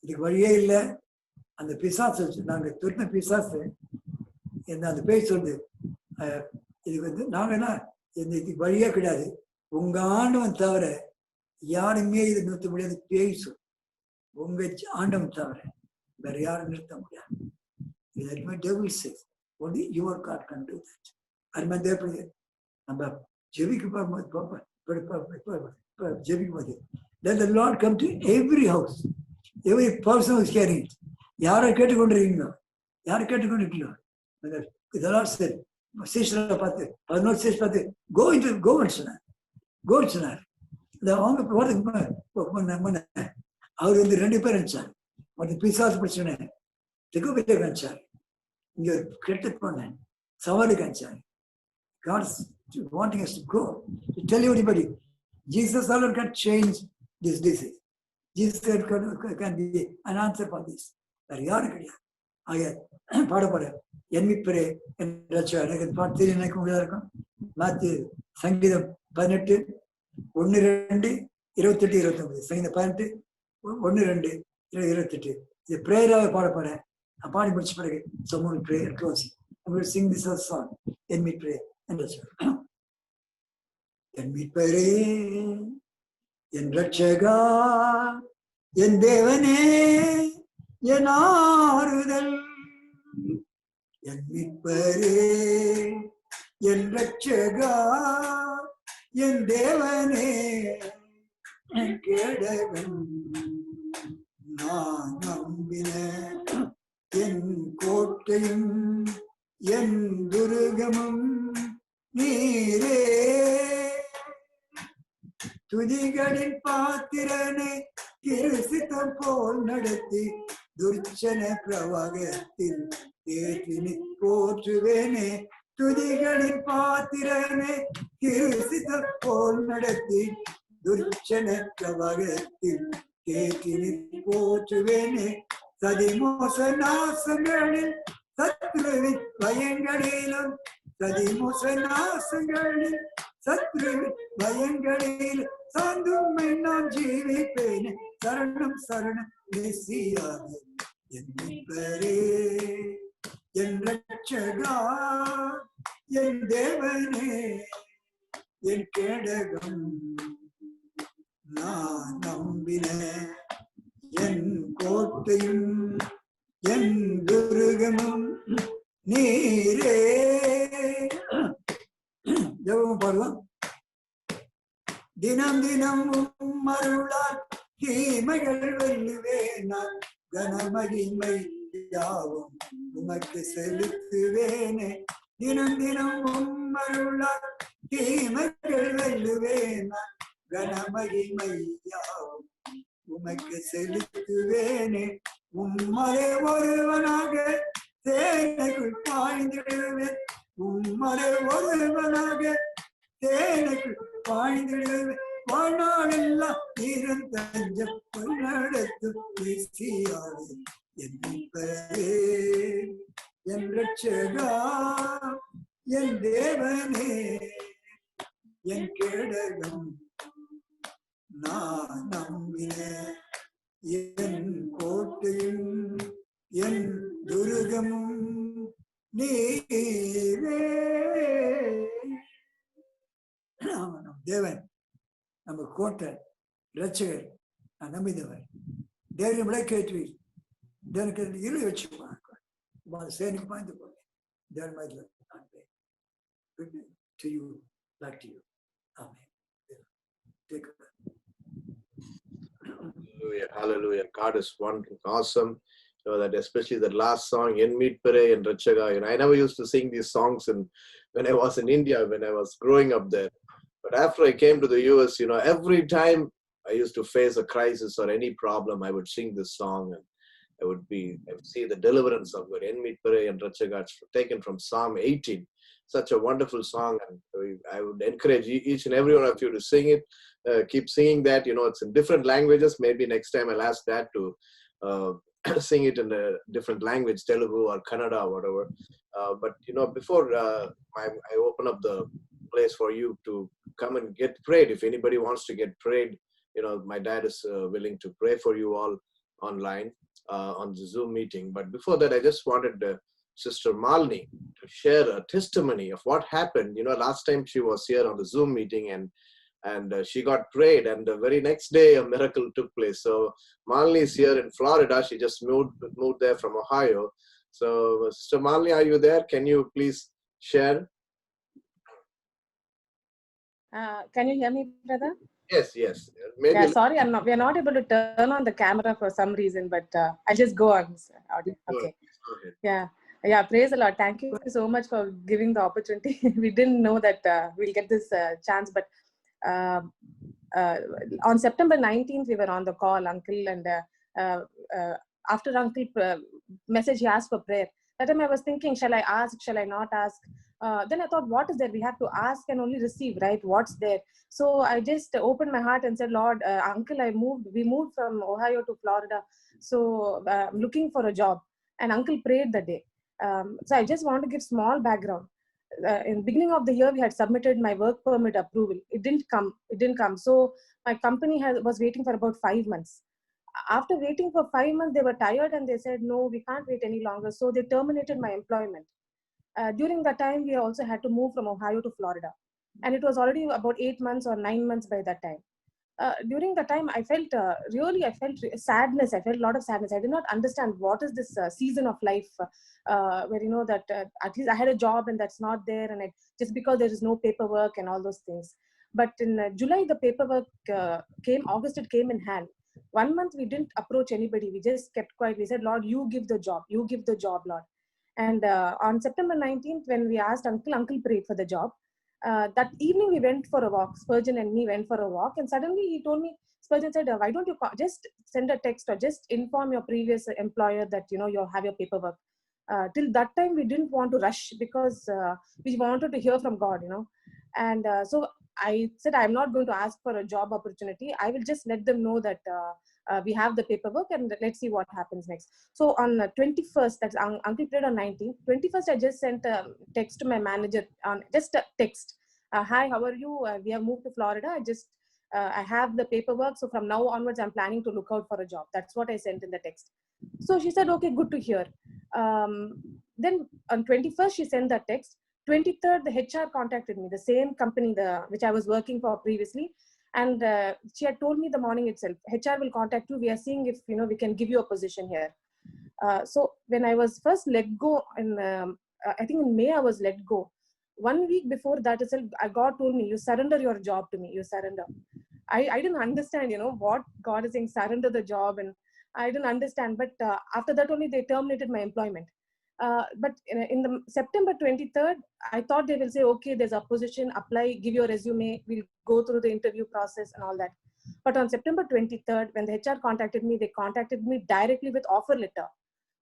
இதுக்கு வழியே இல்லை. அந்த பிசாசு நாங்க துருத்த பிசாசு அந்த பேய் சொல்லுது, இதுக்கு வந்து நாங்க என்ன இதுக்கு வழியே கிடையாது. உங்க ஆண்டவன் தவிர யாருமே இது நிறுத்த முடியாது. பேய் சொல் உங்க ஆண்டவன் தவிர வேற யாரும் நிறுத்த முடியாது. Devil says only your God can do that. அது நம்ம ஜெபிக்கும் போது let the Lord come to every house, every person who is hearing it. யாரை கேட்டுக்கொண்டிருக்கீங்களோ, யாரை கேட்டுக்கொண்டிருக்கீங்களோ, இதெல்லாம் சரி சீஷரை பார்த்து 11 சீஷர் பார்த்து கோன்னு சொன்னார். அவங்க அவர் 2 பேர் அனுப்பிச்சார். ஒரு பிசாசு பிரச்சனை திகுபிலே அனுப்பிச்சார். இங்க ஒரு கெட்டு போனேன் சவாலுக்கு அனுப்பிச்சார். God is wanting us to go to tell everybody Jesus alone can change this disease. Jesus can be an answer for this. வேறு யாரும் கிடையாது. ஆக பாட என் மீட்பரே எனக்கு பாட்டு தெரியும், நினைக்க முடியாத இருக்கும். மாத்திய சங்கீதம் 18 1 2 28 29. சங்கீதம் 18 1 2 28. இது பிரேயராக பாட நான் பாடி முடிச்ச பிறகு someone pray and close. I will sing this song. என் மீட்பரே என் மீட்பரே என் ரட்சகா என் தேவனே என் ஆறுதல். என் மீட்பரே என் ரட்சகா என் தேவனே என் கேடகன். நான் நம்பின என் கோட்டையும் என் துருகமும் நீரே. துதிகளின் பாத்திரனை கிறிஸ்தம் போல் நடத்தி துர்ச்சன பிரவாகத்தில் தேற்றினி போற்றுவேனே. துதிகளின் பாத்திரனை கிறிஸ்தம் போல் நடத்தி துர்ச்சன பிரவாகத்தில் தேற்றினி போற்றுவேனே. சதிமோச நாசங்களில் சத்ருவின் பயங்களிலும் சதிமோச நாசங்களில் சத்ருவின் பயங்களில் சாந்துமை நான் ஜீவிப்பேனே. சரணம் சரணம் மெசியாவே என் மீட்பரே என் ரட்சகா என் தேவனே என் கேடகம். நான் நம்பின என் கோட்டையும் என் துருகமும் நீரே. ஜெபம் பாடலாம். தினம் தினம் அருளால் தீமைகள் வெல்லுவேனான். கனமகிமை யாவும் உமக்கு செலுத்துவேனே. தினம் தினம் அருளால் தீமைகள் வெல்லுவேனான். கனமகிமை யாவும் உமக்கு செலுத்துவேனே. உம்மரே ஒருவனாக தேனைக்குள் பாய்ந்திடுவேன். உம்மரே ஒருவனாக தேனைக்குள் பாய்ந்திடுவேன். வாழ்நாளெல்லாம் தீரம் தஞ்சம் நடத்தும் மெசியாவே என் மீட்பரே என் ரட்சகா என் தேவனே என் கேடகம். நான் நம்பின என் கோட்டையும் என் துருகமும் நீரே. நம் தேவன் நம்ம கோட்டை ரட்சகர். நான் நம்பினவர். தேவனை விளக்கேற்றுவீர். தேவனுக்கு இருளை வச்சு சேனைக்கு பாய்ந்து போங்க. தேவன் மாதிரி to you, back to you. Amen. Take it. Hallelujah, hallelujah. God is wonderful, awesome. You know that, especially the last song, En Meetpare and Rachaga. You know, I never used to sing these songs when I was in India, when I was growing up there. But after I came to the US, you know, every time I used to face a crisis or any problem, I would sing this song and I would see the deliverance of God. En Meetpare and Rachaga, taken from Psalm 18. Such a wonderful song, and I would encourage each and every one of you to sing it. Keep singing that. You know, it's in different languages. Maybe next time I'll ask Dad to sing it in a different language, Telugu or Kannada or whatever. But you know, before I open up the place for you to come and get prayed, if anybody wants to get prayed, you know, my dad is willing to pray for you all online on the Zoom meeting. But before that, I just wanted Sister Malini to share a testimony of what happened. You know, last time she was here on the Zoom meeting and she got prayed, and the very next day a miracle took place. So Malini is here in Florida. She just moved there from Ohio. So Sister Malini, are you there? Can you please share? Can you hear me, brother? Yes, yes. Maybe Yeah, sorry, we are not able to turn on the camera for some reason, but I'll just go on. Okay. Go ahead. Yeah, praise the Lord. Thank you so much for giving the opportunity. We didn't know that we'll get this chance, but uh, on September 19th, we were on the call, Uncle, and after Uncle message, he asked for prayer. That time I was thinking, shall I ask, shall I not ask? Then I thought, what is there? We have to ask and only receive, right? What's there? So I just opened my heart and said, Lord, Uncle, we moved from Ohio to Florida. So I'm looking for a job. And Uncle prayed the day. So I just want to give small background. In beginning of the year, we had submitted my work permit approval. It didn't come. So my company was waiting for about 5 months. After waiting for 5 months, they were tired and they said, no, we can't wait any longer. So they terminated my employment. During that time, we also had to move from Ohio to Florida. And it was already about 8 months or 9 months by that time. During the time, I felt sadness. I felt a lot of sadness. I did not understand what is this season of life where, that at least I had a job and that's not there. And just because there is no paperwork and all those things. But in July, the paperwork came. August, it came in hand. 1 month, we didn't approach anybody. We just kept quiet. We said, Lord, you give the job. You give the job, Lord. And on September 19th, when we asked Uncle prayed for the job. That evening we went for a walk. Spurgeon and me went for a walk, and suddenly he told me, Spurgeon said, why don't you just send a text or just inform your previous employer that you have your paperwork. Till that time we didn't want to rush because we wanted to hear from God, and so I said, I'm not going to ask for a job opportunity. I will just let them know that we have the paperwork and let's see what happens next. So on 21st, that's Uncle prayed on 19th. 21st, I just sent a text to my manager on just a text. Hi, how are you? We have moved to Florida. I have the paperwork. So from now onwards, I'm planning to look out for a job. That's what I sent in the text. So she said, okay, good to hear. Then on 21st, she sent that text. 23rd, the HR contacted me, the same company which I was working for previously. And she had told me the morning itself, HR will contact you. We are seeing if, we can give you a position here. So when I was first let go, I think in May, I was let go. 1 week before that itself, God told me, you surrender your job to me. You surrender. I didn't understand, what God is saying, surrender the job. And I didn't understand. But after that only, they terminated my employment. But in the September 23rd, I thought they will say, okay, there's a position, apply, give your resume, we'll go through the interview process and all that. But on September 23rd, when the HR contacted me, they contacted me directly with offer letter.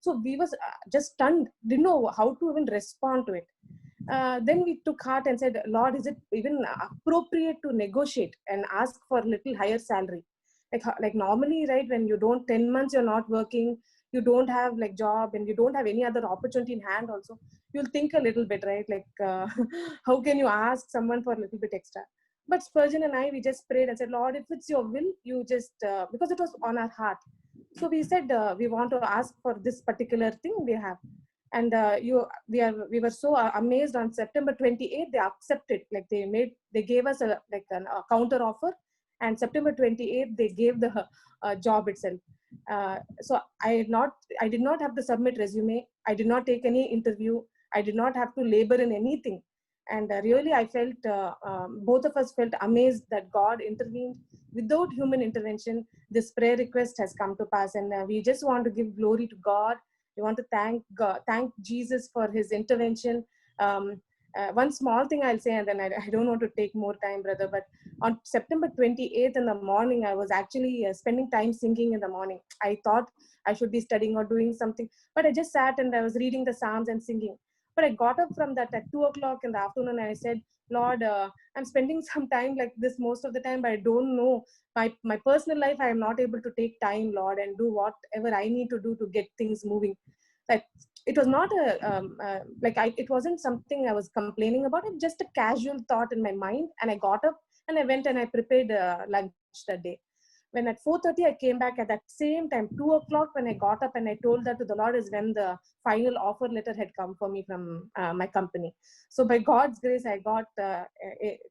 So we was just stunned, didn't know how to even respond to it. Then we took heart and said, Lord, is it even appropriate to negotiate and ask for a little higher salary? Like normally, right, when you don't, 10 months you're not working, you don't have like job and you don't have any other opportunity in hand also, you'll think a little bit, right? Like, how can you ask someone for a little bit extra? But Spurgeon and I, we just prayed and said, Lord, if it's your will, you just, because it was on our heart. So we said, we want to ask for this particular thing we have. And we were so amazed. On September 28th, they accepted, like they gave us a counter offer. And September 28th, they gave the job itself. So I did not have to submit resume. I did not take any interview. I did not have to labor in anything. And really, I felt, both of us felt amazed that God intervened without human intervention. This prayer request has come to pass. And we just want to give glory to God. We want to thank God, thank Jesus for his intervention. One small thing I'll say, and then I don't want to take more time, brother, but on September 28th in the morning, I was actually spending time singing in the morning. I thought I should be studying or doing something, but I just sat and I was reading the Psalms and singing. But I got up from that at 2 o'clock in the afternoon and I said, Lord, I'm spending some time like this most of the time, but I don't know. My personal life, I am not able to take time, Lord, and do whatever I need to do to get things moving. Like, it was not it wasn't something I was complaining about. It just a casual thought in my mind. And I got up and I went and I prepared lunch that day. When at 4:30 I came back at that same time, 2 o'clock when I got up and I told that to the Lord is when the final offer letter had come for me from my company. So by God's grace, I got a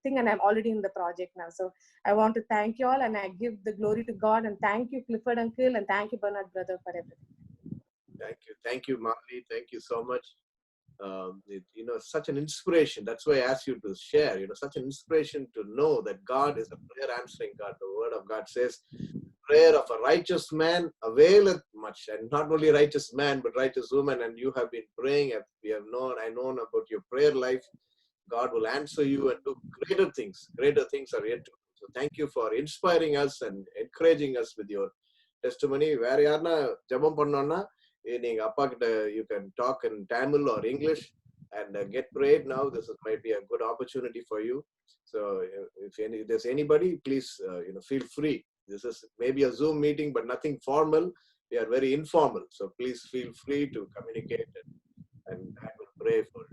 thing and I'm already in the project now. So I want to thank you all and I give the glory to God and thank you, Clifford uncle, and thank you, Bernard brother, for everything. Thank you, Marley. Thank you so much. such an inspiration. That's why I asked you to share, such an inspiration to know that God is a prayer answering God. The word of God says, prayer of a righteous man availeth much, and not only righteous man, but righteous woman. And you have been praying, and I know about your prayer life. God will answer you and do greater things. Greater things are yet to come. So thank you for inspiring us and encouraging us with your testimony. Where யாருன்னா ஜெபம் பண்ணோம்னா நீங்க அப்பா கிட்ட you can talk in Tamil or English and get prayed now. Might be a good opportunity for you. So if there's anybody, please feel free. This is maybe a Zoom meeting, but nothing formal. We are very informal. So please feel free to communicate and I will pray for